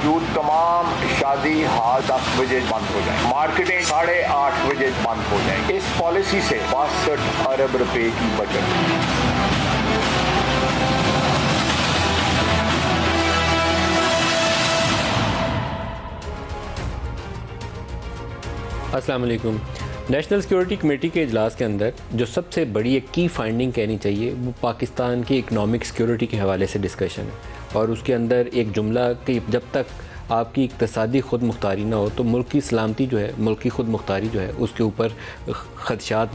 बावजूद तमाम शादी हाल 10 बजे बंद हो जाए, मार्केटें 8:30 बजे बंद हो जाए। इस पॉलिसी से 62 अरब रुपए की बचत। अस्सलाम वालेकुम। नेशनल सिक्योरिटी कमेटी के इजलास के अंदर जो सबसे बड़ी एक की फाइंडिंग कहनी चाहिए वो पाकिस्तान की इकनॉमिक सिक्योरिटी के हवाले से डिस्कशन है। और उसके अंदर एक जुमला कि जब तक आपकी इक़्तिसादी खुद मुख्तारी ना हो तो मुल्क की सलामती जो है, मुल्क की खुद मुख्तारी जो है उसके ऊपर खदशात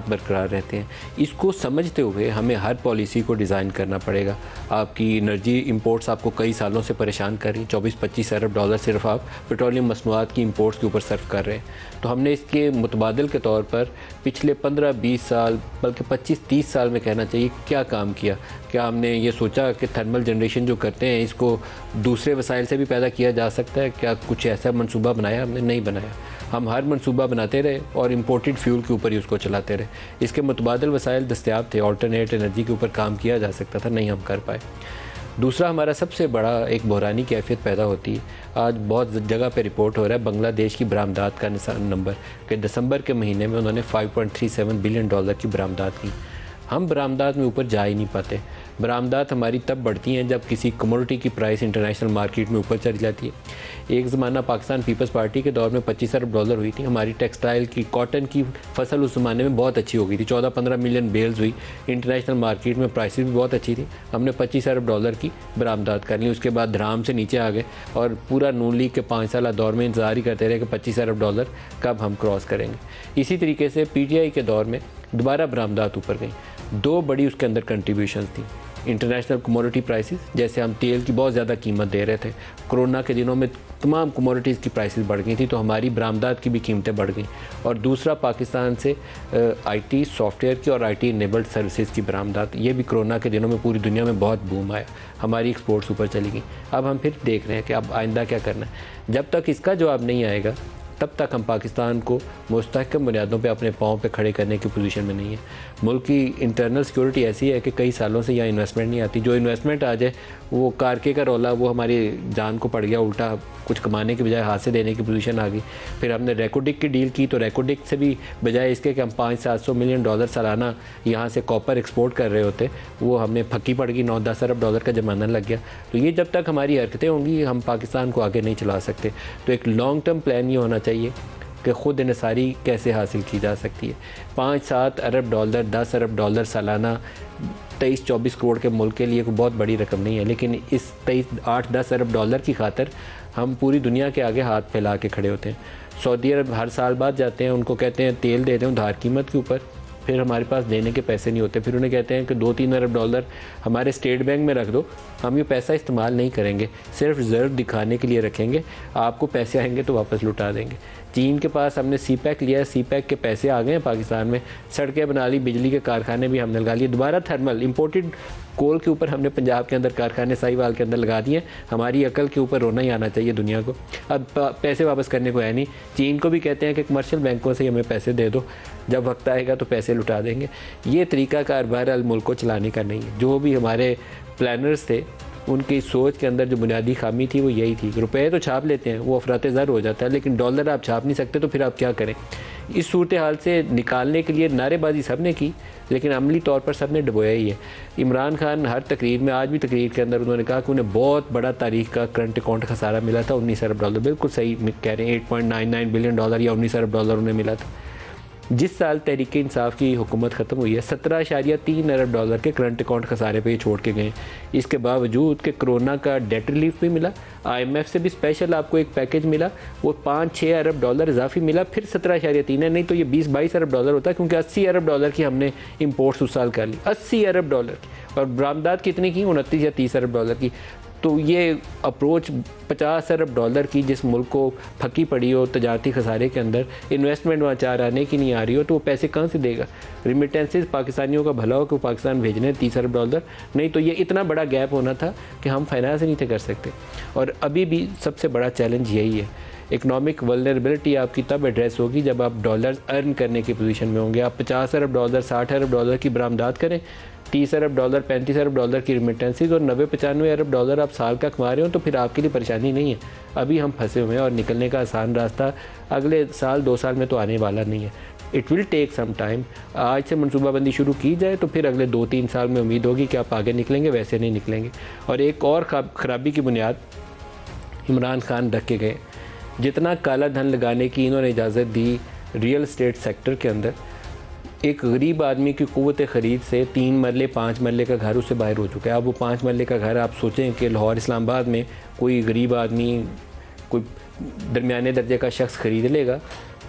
बरकरार रहते हैं। इसको समझते हुए हमें हर पॉलिसी को डिज़ाइन करना पड़ेगा। आपकी एनर्जी इंपोर्ट्स आपको कई सालों से परेशान कर रही, 24-25 अरब डॉलर सिर्फ आप पेट्रोलियम मसनूआत की इंपोर्ट्स के ऊपर सर्व कर रहे हैं। तो हमने इसके मुतबादिल के तौर पर पिछले 15-20 साल बल्कि 25-30 साल में कहना चाहिए क्या काम किया। क्या हमने ये सोचा कि थर्मल जनरेशन जो करते हैं इसको दूसरे वसाइल से भी पैदा किया जा सकता है? क्या कुछ ऐसा मंसूबा बनाया? हमने नहीं बनाया। हम हर मंसूबा बनाते रहे और इम्पोर्टेड फ्यूल के ऊपर ही उसको चलाते रहे। इसके मुतबादिल वसाइल दस्तयाब थे, ऑल्टरनेट एनर्जी के ऊपर काम किया जा सकता था, नहीं हम कर पाए। दूसरा, हमारा सबसे बड़ा एक बहरानी कैफियत पैदा होती है। आज बहुत जगह पे रिपोर्ट हो रहा है बांग्लादेश की बरामदात का नंबर कि दिसंबर के महीने में उन्होंने 5.37 बिलियन डॉलर की बरामदात की। हम बरामदात में ऊपर जा ही नहीं पाते। बरामदात हमारी तब बढ़ती हैं जब किसी कमोडिटी की प्राइस इंटरनेशनल मार्केट में ऊपर चली जाती है। एक ज़माना पाकिस्तान पीपल्स पार्टी के दौर में 25 अरब डॉलर हुई थी। हमारी टेक्सटाइल की, कॉटन की फसल उस ज़माने में बहुत अच्छी हो गई थी, 14-15 मिलियन बेल्स हुई। इंटरनेशनल मार्केट में प्राइसेस भी बहुत अच्छी थी। हमने 25 अरब डॉलर की बरामदात कर ली। उसके बाद धराम से नीचे आ गए और पूरा नून लीग के 5 साल दौर में इंतज़ार ही करते रहे कि 25 अरब डॉलर कब हम क्रॉस करेंगे। इसी तरीके से PTI के दौर में दोबारा बरामदात ऊपर गई। दो बड़ी उसके अंदर कंट्रीब्यूशन थी। इंटरनेशनल कमोडिटी प्राइसेस, जैसे हम तेल की बहुत ज़्यादा कीमत दे रहे थे, कोरोना के दिनों में तमाम कमोडिटीज़ की प्राइसेस बढ़ गई थी तो हमारी बरामदात की भी कीमतें बढ़ गई। और दूसरा, पाकिस्तान से IT सॉफ्टवेयर की और IT इनेबल्ड सर्विसेज की बरामदात, ये भी कोरोना के दिनों में पूरी दुनिया में बहुत बूम आया, हमारी एक्सपोर्ट्स ऊपर चली गई। अब हम फिर देख रहे हैं कि अब आइंदा क्या करना है। जब तक इसका जवाब नहीं आएगा तब तक हम पाकिस्तान को मुस्तहकम बुनियादों पे अपने पाँव पे खड़े करने की पोजीशन में नहीं है। मुल्क की इंटरनल सिक्योरिटी ऐसी है कि कई सालों से यहाँ इन्वेस्टमेंट नहीं आती। जो इन्वेस्टमेंट आ जाए वो कारके का रौला, वो हमारी जान को पड़ गया, उल्टा कुछ कमाने के बजाय हाथ से देने की पोजीशन आ गई। फिर हमने रेकोडिक की डील की तो रेकोडिक से भी बजाय इसके कि हम 500-700 मिलियन डॉलर सालाना यहाँ से कॉपर एक्सपोर्ट कर रहे होते, वो हमने फक्की पड़ गई, 9-10 अरब डॉलर का जमाना लग गया। तो ये जब तक हमारी हरकतें होंगी हम पाकिस्तान को आगे नहीं चला सकते। तो एक लॉन्ग टर्म प्लान ये होना चाहिए कि ख़ुद इन्हिसारी कैसे हासिल की जा सकती है। 5-7 अरब डॉलर, 10 अरब डॉलर सालाना 23-24 करोड़ के मुल्क के लिए कोई बहुत बड़ी रकम नहीं है, लेकिन इस 8-10 अरब डॉलर की खातर हम पूरी दुनिया के आगे हाथ फैला के खड़े होते हैं। सऊदी अरब हर साल बाद जाते हैं, उनको कहते हैं तेल दे दें उधार कीमत के ऊपर, फिर हमारे पास देने के पैसे नहीं होते। फिर उन्हें कहते हैं कि 2-3 अरब डॉलर हमारे स्टेट बैंक में रख दो, हम ये पैसा इस्तेमाल नहीं करेंगे, सिर्फ रिजर्व दिखाने के लिए रखेंगे, आपको पैसे आएंगे तो वापस लुटा देंगे। चीन के पास हमने CPEC लिया, CPEC के पैसे आ गए हैं पाकिस्तान में, सड़कें बना ली, बिजली के कारखाने भी हमने लगा लिए। दोबारा थर्मल इंपोर्टेड कोल के ऊपर हमने पंजाब के अंदर कारखाने साहिवाल के अंदर लगा दिए। हमारी अकल के ऊपर रोना ही आना चाहिए दुनिया को। अब पैसे वापस करने को है नहीं। चीन को भी कहते हैं कि कमर्शियल बैंकों से हमें पैसे दे दो, जब वक्त आएगा तो पैसे लुटा देंगे। ये तरीका कारबार अल मुल्क को चलाने का नहीं है। जो भी हमारे प्लानर्स थे उनकी सोच के अंदर जो बुनियादी खामी थी वो यही थी। रुपए तो छाप लेते हैं, वो अफरात ज़र हो जाता है, लेकिन डॉलर आप छाप नहीं सकते, तो फिर आप क्या करें। इस सूरत हाल से निकालने के लिए नारेबाजी सब ने की, लेकिन अमली तौर पर सब ने डुबोया ही है। इमरान खान हर तकरीर में, आज भी तकरीर के अंदर उन्होंने कहा कि उन्हें बहुत बड़ा तारीख का करंट अकाउंट खसारा मिला था, 19 अरब डॉलर। बिल्कुल सही कह रहे हैं, 8.99 बिलियन डॉलर या 19 अरब डॉलर उन्हें मिला था। जिस साल तहरीक इंसाफ की हुकूमत ख़त्म हुई है, 17.3 अरब डॉलर के करंट अकाउंट खसारे पे छोड़ के गए। इसके बावजूद कि कोरोना का डेट रिलीफ भी मिला, IMF से भी स्पेशल आपको एक पैकेज मिला, वो 5-6 अरब डॉलर इजाफी मिला, फिर 17.3 है, नहीं तो ये 20-22 अरब डॉलर होता, क्योंकि 80 अरब डॉलर की हमने इम्पोर्ट्स उस साल कर ली, 80 अरब डॉलर की। और बरामदात कितनी की? 29 या 30 अरब डॉलर की। तो ये अप्रोच 50 अरब डॉलर की, जिस मुल्क को फकी पड़ी हो तजारती खसारे के अंदर, इन्वेस्टमेंट वहाँ 4 आने की नहीं आ रही हो, तो वो पैसे कहाँ से देगा? रिमिटेंसेस पाकिस्तानियों का भला हो कि पाकिस्तान भेजने 30 अरब डॉलर, नहीं तो ये इतना बड़ा गैप होना था कि हम फाइनेंस नहीं थे कर सकते। और अभी भी सबसे बड़ा चैलेंज यही है। इकोनॉमिक वल्नरेबिलिटी आपकी तब एड्रेस होगी जब आप डॉलर्स अर्न करने की पोजीशन में होंगे। आप 50 अरब डॉलर, 60 अरब डॉलर की बरामदात करें, 30 अरब डॉलर, 35 अरब डॉलर की रिमिटेंसीज और 90-95 अरब डॉलर आप साल का कमा रहे हो, तो फिर आपके लिए परेशानी नहीं है। अभी हम फंसे हुए हैं और निकलने का आसान रास्ता अगले साल 2 साल में तो आने वाला नहीं है। It will take some time. आज से मनसूबाबंदी शुरू की जाए तो फिर अगले 2-3 साल में उम्मीद होगी कि आप आगे निकलेंगे, वैसे नहीं निकलेंगे। और एक और खराबी की बुनियाद इमरान खान रख के गए। जितना काला धन लगाने की इन्होंने इजाज़त दी रियल एस्टेट सेक्टर के अंदर, एक गरीब आदमी की क़ुव्वत ख़रीद से 3 मरले 5 मरले का घर उससे बाहर हो चुका है। अब वो 5 मरले का घर आप सोचें कि लाहौर इस्लामाबाद में कोई गरीब आदमी, कोई दरमियाने दर्जे का शख्स ख़रीद लेगा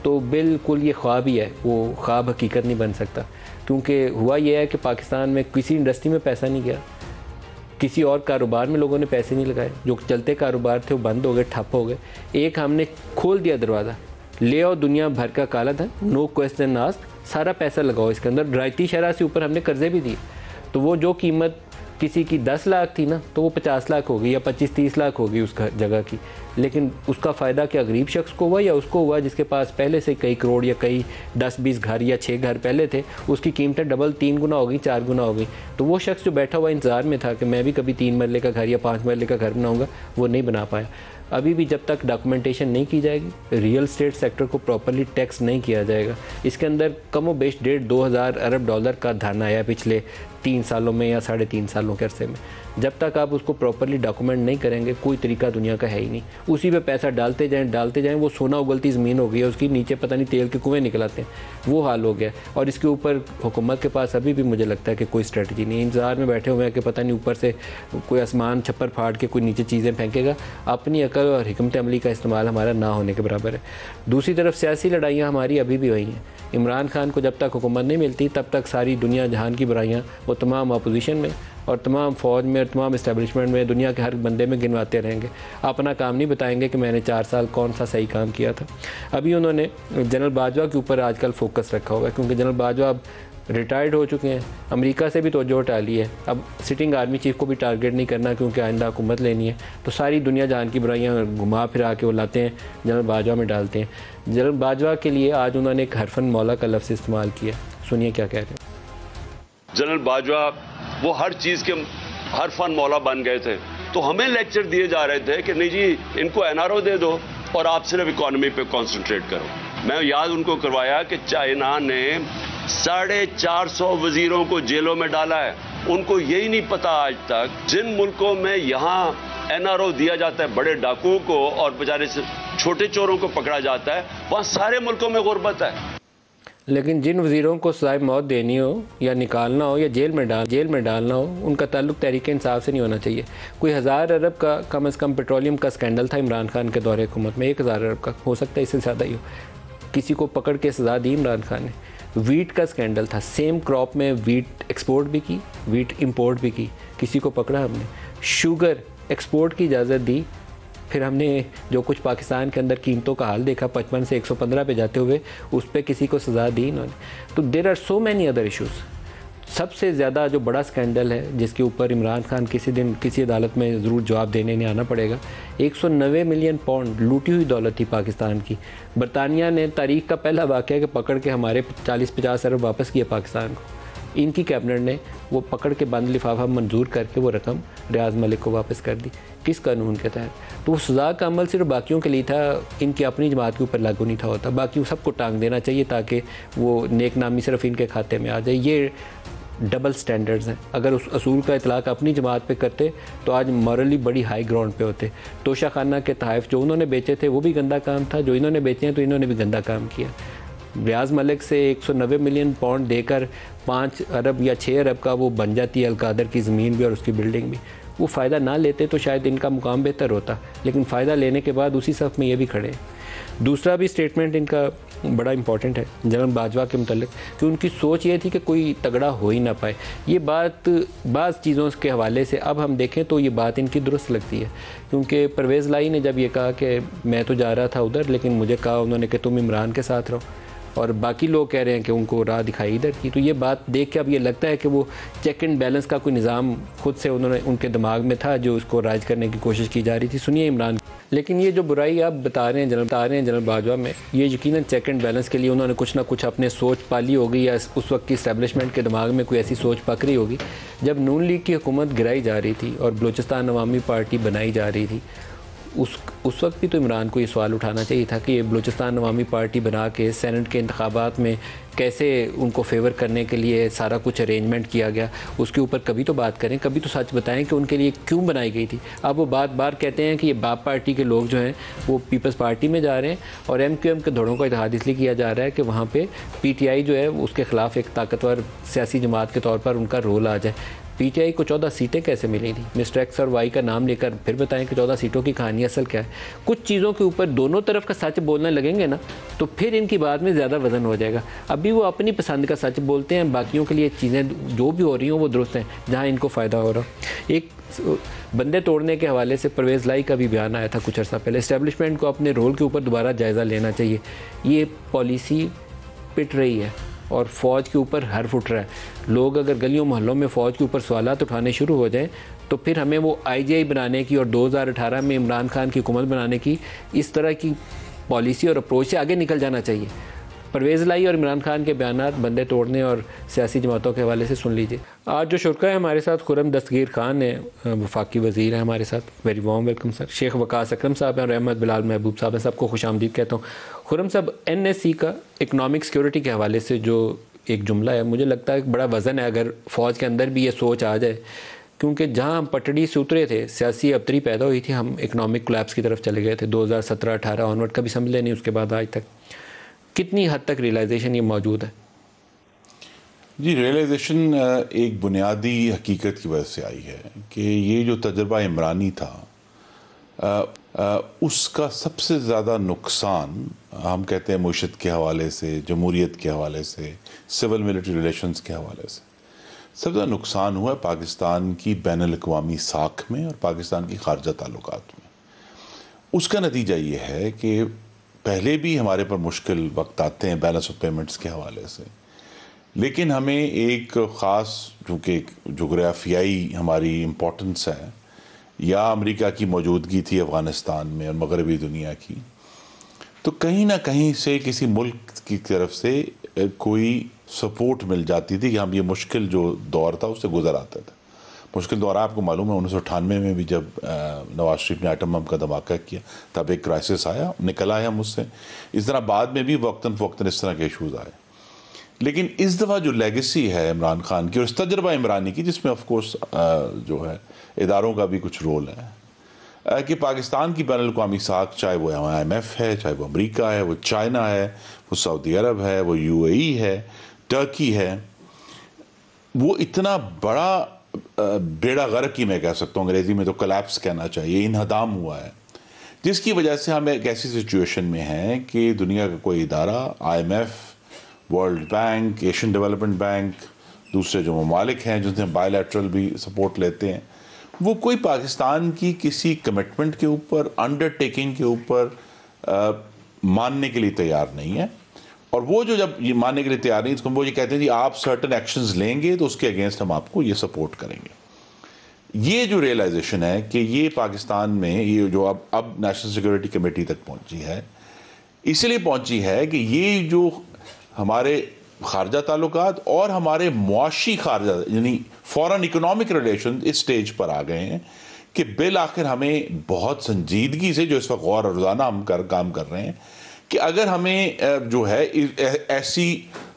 तो बिल्कुल ये ख्वाब ही है, वो ख्वाब हकीकत नहीं बन सकता। क्योंकि हुआ ये है कि पाकिस्तान में किसी इंडस्ट्री में पैसा नहीं गया, किसी और कारोबार में लोगों ने पैसे नहीं लगाए, जो चलते कारोबार थे वो बंद हो गए, ठप हो गए। एक हमने खोल दिया दरवाज़ा, ले आओ दुनिया भर का काला धन, नो क्वेश्चन आस्क, सारा पैसा लगाओ इसके अंदर। रायती शरह से ऊपर हमने कर्जे भी दिए, तो वो जो कीमत किसी की 10 लाख थी ना, तो वो 50 लाख हो गई या 25-30 लाख हो गई उस जगह की। लेकिन उसका फ़ायदा क्या गरीब शख्स को हुआ या उसको हुआ जिसके पास पहले से कई करोड़ या कई 10-20 घर या 6 घर पहले थे, उसकी कीमतें डबल 3 गुना हो गई, 4 गुना हो गई। तो वो शख्स जो बैठा हुआ इंतज़ार में था कि मैं भी कभी 3 मरले का घर या 5 मरले का घर बनाऊँगा, वो नहीं बना पाया। अभी भी जब तक डॉक्यूमेंटेशन नहीं की जाएगी, रियल एस्टेट सेक्टर को प्रॉपर्ली टैक्स नहीं किया जाएगा, इसके अंदर कम व बेश 1.5-2 हज़ार अरब डॉलर का धन आया पिछले 3 सालों में या 3.5 सालों के अरसे में। जब तक आप उसको प्रॉपर्ली डॉक्यूमेंट नहीं करेंगे, कोई तरीका दुनिया का है ही नहीं। उसी पे पैसा डालते जाएं, वो सोना उगलती ज़मीन हो गई है, उसकी नीचे पता नहीं तेल के कुएँ निकल आते हैं, वो हाल हो गया। और इसके ऊपर हुकूमत के पास अभी भी मुझे लगता है कि कोई स्ट्रेटजी नहीं, इंतज़ार में बैठे हुए हैं कि पता नहीं ऊपर से कोई आसमान छप्पर फाड़ के कोई नीचे चीज़ें फेंकेगा। अपनी अकल और हिकमत अमली का इस्तेमाल हमारा ना होने के बराबर है। दूसरी तरफ सियासी लड़ाइयाँ हमारी अभी भी वही हैं। इमरान खान को जब तक हुकूमत नहीं मिलती तब तक सारी दुनिया जहान की बुराइयाँ वो तमाम अपोजिशन में और तमाम फ़ौज में और तमाम इस्टेब्लिशमेंट में दुनिया के हर बंदे में गिनवाते रहेंगे। अपना काम नहीं बताएंगे कि मैंने 4 साल कौन सा सही काम किया था। अभी उन्होंने जनरल बाजवा के ऊपर आजकल फोकस रखा हुआ है, क्योंकि जनरल बाजवा अब रिटायर्ड हो चुके हैं, अमेरिका से भी तवज्जो हटा ली है। अब सिटिंग आर्मी चीफ को भी टारगेट नहीं करना क्योंकि आइंदा हुकूमत लेनी है, तो सारी दुनिया जहान की बुराइयाँ घुमा फिरा के वो लाते हैं, जनरल बाजवा में डालते हैं। जनरल बाजवा के लिए आज उन्होंने एक हरफन मौला का लफ्ज़ इस्तेमाल किया, सुनिए क्या कह रहे हैं। जनरल बाजवा वो हर चीज़ के हरफन मौला बन गए थे, तो हमें लेक्चर दिए जा रहे थे कि नहीं जी इनको एनआरओ दे दो और आप सिर्फ इकॉनमी पे कंसंट्रेट करो। मैं याद उनको करवाया कि चाइना ने 450 वजीरों को जेलों में डाला है। उनको यही नहीं पता आज तक जिन मुल्कों में यहाँ एनआरओ दिया जाता है बड़े डाकुओं को और बेचारे छोटे चोरों को पकड़ा जाता है, वहाँ सारे मुल्कों में गुर्बत है। लेकिन जिन वज़ीरों को सज़ाए मौत देनी हो या निकालना हो या जेल में डालना हो, उनका ताल्लुक तहरीक इंसाफ से नहीं होना चाहिए। कोई 1000 अरब का कम से कम पेट्रोलियम का स्कैंडल था इमरान खान के दौरे हुकूमत में, 1000 अरब का, हो सकता है इससे ज़्यादा ही हो। किसी को पकड़ के सज़ा दी इमरान खान ने। वीट का स्कैंडल था, सेम क्रॉप में वीट एक्सपोर्ट भी की, वीट इंपोर्ट भी की, किसी को पकड़ा हमने। शुगर एक्सपोर्ट की इजाज़त दी, फिर हमने जो कुछ पाकिस्तान के अंदर कीमतों का हाल देखा 55 से 115 पे जाते हुए, उस पर किसी को सज़ा दी इन्होंने। तो there are so many other issues. सबसे ज़्यादा जो बड़ा स्कैंडल है जिसके ऊपर इमरान खान किसी दिन किसी अदालत में ज़रूर जवाब देने नहीं आना पड़ेगा, 190 मिलियन पाउंड लूटी हुई दौलत थी पाकिस्तान की। बरतानिया ने तारीख का पहला वाक़या कि पकड़ के हमारे 40-50 अरब वापस किया पाकिस्तान को। इनकी कैबिनेट ने वो पकड़ के बंद लिफाफा मंजूर करके वो रकम रियाज मलिक को वापस कर दी। किस कानून के तहत? तो वो सज़ा का अमल सिर्फ बाकियों के लिए था, इनकी अपनी जमात के ऊपर लागू नहीं था होता। बाकी सबको टांग देना चाहिए ताकि वो नेक नामी सिर्फ इनके खाते में आ जाए। ये डबल स्टैंडर्ड्स हैं। अगर उस असूल का इतलाक़ अपनी जमात पे करते तो आज मॉरली बड़ी हाई ग्राउंड पे होते। तोशा खाना के तहफ़ जो उन्होंने बेचे थे वो भी गंदा काम था, जो इन्होंने बेचे हैं तो इन्होंने भी गंदा काम किया। रियाज मलिक से 190 मिलियन पाउंड देकर 5 अरब या 6 अरब का वो बन जाती है अलकादर की ज़मीन भी और उसकी बिल्डिंग भी। वो फ़ायदा ना लेते तो शायद इनका मुकाम बेहतर होता, लेकिन फ़ायदा लेने के बाद उसी सफ़ में ये भी खड़े हैं। दूसरा भी स्टेटमेंट इनका बड़ा इंपॉर्टेंट है जनरल बाजवा के मतलब कि उनकी सोच ये थी कि कोई तगड़ा हो ही ना पाए। ये बात बाज़ चीज़ों के हवाले से अब हम देखें तो ये बात इनकी दुरुस्त लगती है, क्योंकि परवेज़ लाई ने जब ये कहा कि मैं तो जा रहा था उधर, लेकिन मुझे कहा उन्होंने कि तुम इमरान के साथ रहो, और बाकी लोग कह रहे हैं कि उनको राह दिखाई इधर की। तो ये बात देख के अब ये लगता है कि वो चेक एंड बैलेंस का कोई निज़ाम खुद से उन्होंने उनके दिमाग में था जो उसको राइज करने की कोशिश की जा रही थी। सुनिए इमरान। लेकिन ये जो बुराई आप बता रहे हैं जनरल बाजवा में, ये यकीनन चेक एंड बैलेंस के लिए उन्होंने कुछ ना कुछ अपने सोच पाली होगी या उस वक्त की इस्टेब्लिशमेंट के दिमाग में कोई ऐसी सोच पक रही होगी। जब नून लीग की हुकूमत गिराई जा रही थी और बलूचिस्तान अवामी पार्टी बनाई जा रही थी, उस वक्त भी तो इमरान को ये सवाल उठाना चाहिए था कि ये बलूचिस्तान अवामी पार्टी बना के सेनेट के इंतखाबात में कैसे उनको फेवर करने के लिए सारा कुछ अरेंजमेंट किया गया, उसके ऊपर कभी तो बात करें, कभी तो सच बताएं कि उनके लिए क्यों बनाई गई थी। अब वो बार कहते हैं कि ये बाप पार्टी के लोग जो हैं वो पीपल्स पार्टी में जा रहे हैं और MQM के धड़ों का इत्तेहाद इसलिए किया जा रहा है कि वहाँ पर PTI जो है उसके ख़िलाफ़ एक ताकतवर सियासी जमात के तौर पर उनका रोल आ जाए। PTI को 14 सीटें कैसे मिली थी? मिस्टर X और Y का नाम लेकर फिर बताएं कि 14 सीटों की कहानी असल क्या है। कुछ चीज़ों के ऊपर दोनों तरफ का सच बोलने लगेंगे ना तो फिर इनकी बात में ज़्यादा वजन हो जाएगा। अभी वो अपनी पसंद का सच बोलते हैं, बाकियों के लिए चीज़ें जो भी हो रही हों वो दुरुस्त हैं जहाँ इनको फ़ायदा हो रहा। एक बंदे तोड़ने के हवाले से परवेज़ लाई का भी बयान आया था कुछ अर्सा पहले। इस्टेब्लिशमेंट को अपने रोल के ऊपर दोबारा जायज़ा लेना चाहिए। ये पॉलिसी पिट रही है और फ़ौज के ऊपर हर फुट रहा है। लोग अगर गलियों मोहल्लों में फ़ौज के ऊपर सवालात उठाने शुरू हो जाएं तो फिर हमें वो IGI बनाने की और 2018 में इमरान खान की हुकूमत बनाने की इस तरह की पॉलिसी और अप्रोच से आगे निकल जाना चाहिए। परवेज़ लाई और इमरान खान के बयानात बंदे तोड़ने और सियासी जमातों के हवाले से सुन लीजिए। आज जो शुरका है हमारे साथ, खुर्रम दस्तगीर खान है, वफाकी वज़ीर है हमारे साथ। Very warm welcome sir. Sheikh Waqas Akram साहब हैं और अहमद बिलाल महबूब साहब हैं। सबको खुशामदीद कहता हूँ। खुर्रम साहब, NSC का इकनॉमिक सिक्योरिटी के हवाले से जो एक जुमला है, मुझे लगता है एक बड़ा वज़न है अगर फ़ौज के अंदर भी ये सोच आ जाए, क्योंकि जहाँ हम पटड़ी से उतरे थे, सियासी अबतरी पैदा हुई थी, हम इकनॉमिक कोलैप्स की तरफ चले गए थे 2017-18 ऑनवर्ड, कभी समझ नहीं उसके बाद आज तक। कितनी हद तक रियलाइजेशन ये मौजूद है? जी, रियलाइजेशन एक बुनियादी हकीकत की वजह से आई है कि ये जो तजर्बा इमरानी था उसका सबसे ज़्यादा नुकसान हम कहते हैं मुशत के हवाले से, जमहूरियत के हवाले से, सिविल मिलिट्री रिलेशंस के हवाले से सबसे ज़्यादा नुकसान हुआ पाकिस्तान की बैनुल-अक़वामी साख में और पाकिस्तान की खारजा ताल्लुकात में। उसका नतीजा ये है कि पहले भी हमारे पर मुश्किल वक्त आते हैं बैलेंस ऑफ पेमेंट्स के हवाले से, लेकिन हमें एक ख़ास चूँकि जोग्राफियाई हमारी इम्पोर्टेंस है या अमेरिका की मौजूदगी थी अफ़गानिस्तान में और मगरबी दुनिया की, तो कहीं ना कहीं से किसी मुल्क की तरफ से कोई सपोर्ट मिल जाती थी कि हम ये मुश्किल जो दौर था उससे गुजर आते थे। मुश्किल दौर आपको मालूम है 1998 में भी जब नवाज शरीफ ने एटम बम का धमाका किया तब एक क्राइसिस आया, निकल आया मुझसे। इस तरह बाद में भी वक्तन फ़वक्तन इस तरह के इशूज़ आए, लेकिन इस दफ़ा जो लेगेसी है इमरान खान की और इस तजर्बा इमरानी की, जिसमें ऑफ कोर्स जो है इदारों का भी कुछ रोल है कि पाकिस्तान की बैनुल-अक़वामी साख, चाहे वो IMF है, चाहे वो अमेरिका है, वो चाइना है, वो सऊदी अरब है, वो UAE है, टर्की है, वो इतना बड़ा बेड़ा गर्क ही मैं कह सकता हूँ, अंग्रेज़ी में तो कोलैप्स कहना चाहिए, इन्हदाम हुआ है, जिसकी वजह से हम एक ऐसी सिचुएशन में हैं कि दुनिया का कोई इदारा, IMF, world bank, Asian development bank, दूसरे जो ममालिक हैं जिनसे बायलैटरल भी सपोर्ट लेते हैं, वो कोई पाकिस्तान की किसी कमिटमेंट के ऊपर, अंडरटेकिंग के ऊपर मानने के लिए तैयार नहीं है। और वो जो जब ये मानने के लिए तैयार नहीं, इसको वो ये कहते हैं कि आप सर्टन एक्शंस लेंगे तो उसके अगेंस्ट हम आपको ये सपोर्ट करेंगे। ये जो रियलाइजेशन है कि ये पाकिस्तान में ये जो अब नेशनल सिक्योरिटी कमेटी तक पहुंची है, इसलिए पहुंची है कि ये जो हमारे खारजा ताल्लुकात और हमारे मुआशी खारजा यानी फॉरेन इकोनॉमिक रिलेशन इस स्टेज पर आ गए हैं कि बिल आखिर हमें बहुत संजीदगी से, जो इस वक्त गौर रोज़ाना हम काम कर रहे हैं, कि अगर हमें जो है ऐसी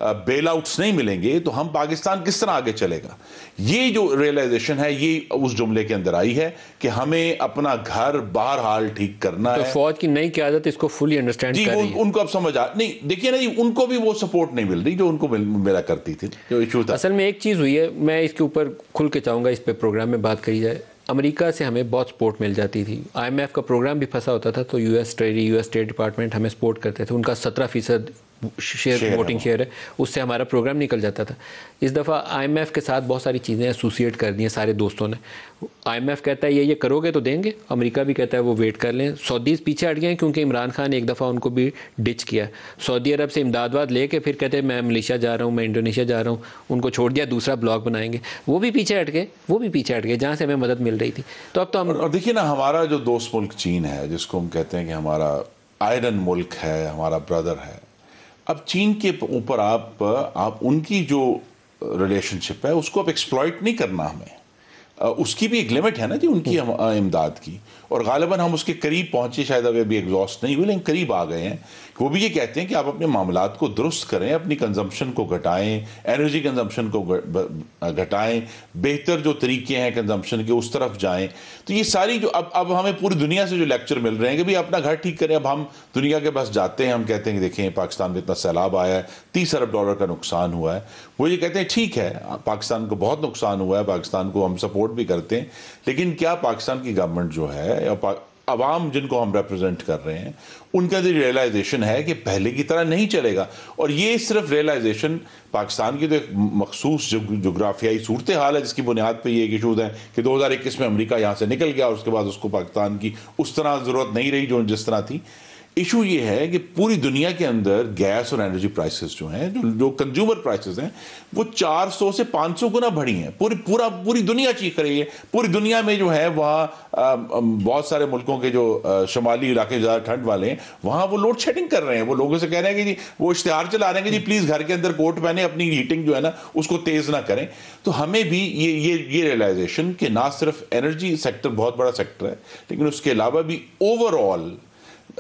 बेल आउट्स नहीं मिलेंगे तो हम पाकिस्तान किस तरह आगे चलेगा। ये जो रियलाइजेशन है ये उस जुमले के अंदर आई है कि हमें अपना घर बाहर हाल ठीक करना है। फौज की नई क़यादत इसको फुली अंडरस्टैंड कर रही है। उनको अब समझ आ नहीं, देखिए ना, उनको भी वो सपोर्ट नहीं मिल रही जो उनको मिला करती थी, जो इशू था। असल में एक चीज़ हुई है, मैं इसके ऊपर खुल के चाहूँगा इस पे प्रोग्राम में बात करी जाए। अमेरिका से हमें बहुत सपोर्ट मिल जाती थी, IMF का प्रोग्राम भी फंसा होता था तो US स्टेट डिपार्टमेंट हमें सपोर्ट करते थे, उनका 17% शेयर वोटिंग शेयर है, उससे हमारा प्रोग्राम निकल जाता था। इस दफ़ा IMF के साथ बहुत सारी चीज़ें एसोसिएट कर दी हैं सारे दोस्तों ने। IMF कहता है ये करोगे तो देंगे, अमेरिका भी कहता है वो वेट कर लें। सऊदीज़ पीछे हट गए हैं क्योंकि इमरान खान ने एक दफ़ा उनको भी डिच किया। सऊदी अरब से इमदाद लेके फिर कहते हैं मैं मलेशिया जा रहा हूँ, मैं इंडोनेशिया जा रहा हूँ, उनको छोड़ दिया, दूसरा ब्लॉक बनाएंगे। वो भी पीछे हट गए जहाँ से हमें मदद मिल रही थी। तो अब तो हम और देखिए ना, हमारा जो दोस्त मुल्क चीन है, जिसको हम कहते हैं कि हमारा आयरन मुल्क है, हमारा ब्रदर है, अब चीन के ऊपर आप उनकी जो रिलेशनशिप है उसको अब एक्सप्लॉइट नहीं करना हमें। उसकी भी एक लिमिट है ना जी, उनकी इमदाद की, और गालिबन हम उसके करीब पहुंचे, शायद अभी भी एग्जॉस्ट नहीं हुए लेकिन करीब आ गए हैं। वो भी ये कहते हैं कि आप अपने मामलात को दुरुस्त करें, अपनी कंजम्पशन को घटाएं, एनर्जी कंजम्पशन को घटाएं, बेहतर जो तरीके हैं कंजम्पशन के उस तरफ जाएं। तो ये सारी जो अब हमें पूरी दुनिया से जो लेक्चर मिल रहे हैं कि भाई अपना घर ठीक करें। अब हम दुनिया के पास जाते हैं, हम कहते हैं कि देखें पाकिस्तान में इतना सैलाब आया है, 30 अरब डॉलर का नुकसान हुआ है। वो ये कहते हैं ठीक है पाकिस्तान को बहुत नुकसान हुआ है, पाकिस्तान को हम सपोर्ट भी करते हैं, लेकिन क्या पाकिस्तान की गवर्नमेंट जो है या अवाम जिनको हम रिप्रेजेंट कर रहे हैं उनका जो रियलाइजेशन है कि पहले की तरह नहीं चलेगा। और ये सिर्फ रियलाइजेशन पाकिस्तान की तो एक मखसूस जोग्राफियाई सूरत हाल है जिसकी बुनियाद पर ये इशूज हैं कि 2021 में अमेरिका यहाँ से निकल गया और उसके बाद उसको पाकिस्तान की उस तरह ज़रूरत नहीं रही जो जिस तरह थी। इशू ये है कि पूरी दुनिया के अंदर गैस और एनर्जी प्राइसेस जो हैं, जो कंज्यूमर प्राइसेस हैं, वो 400 से 500 गुना बढ़ी हैं। पूरी दुनिया चीख रही है। पूरी दुनिया में जो है वहाँ बहुत सारे मुल्कों के जो शुमाली इलाके ज़्यादा ठंड वाले हैं, वहाँ वो लोड शेडिंग कर रहे हैं। वो लोगों से कह रहे हैं कि जी, वो इश्तिहार चला रहे हैं कि जी प्लीज़ घर के अंदर कोट पहने, अपनी हीटिंग जो है ना उसको तेज़ ना करें। तो हमें भी ये रियलाइजेशन कि ना सिर्फ एनर्जी सेक्टर बहुत बड़ा सेक्टर है, लेकिन उसके अलावा भी ओवरऑल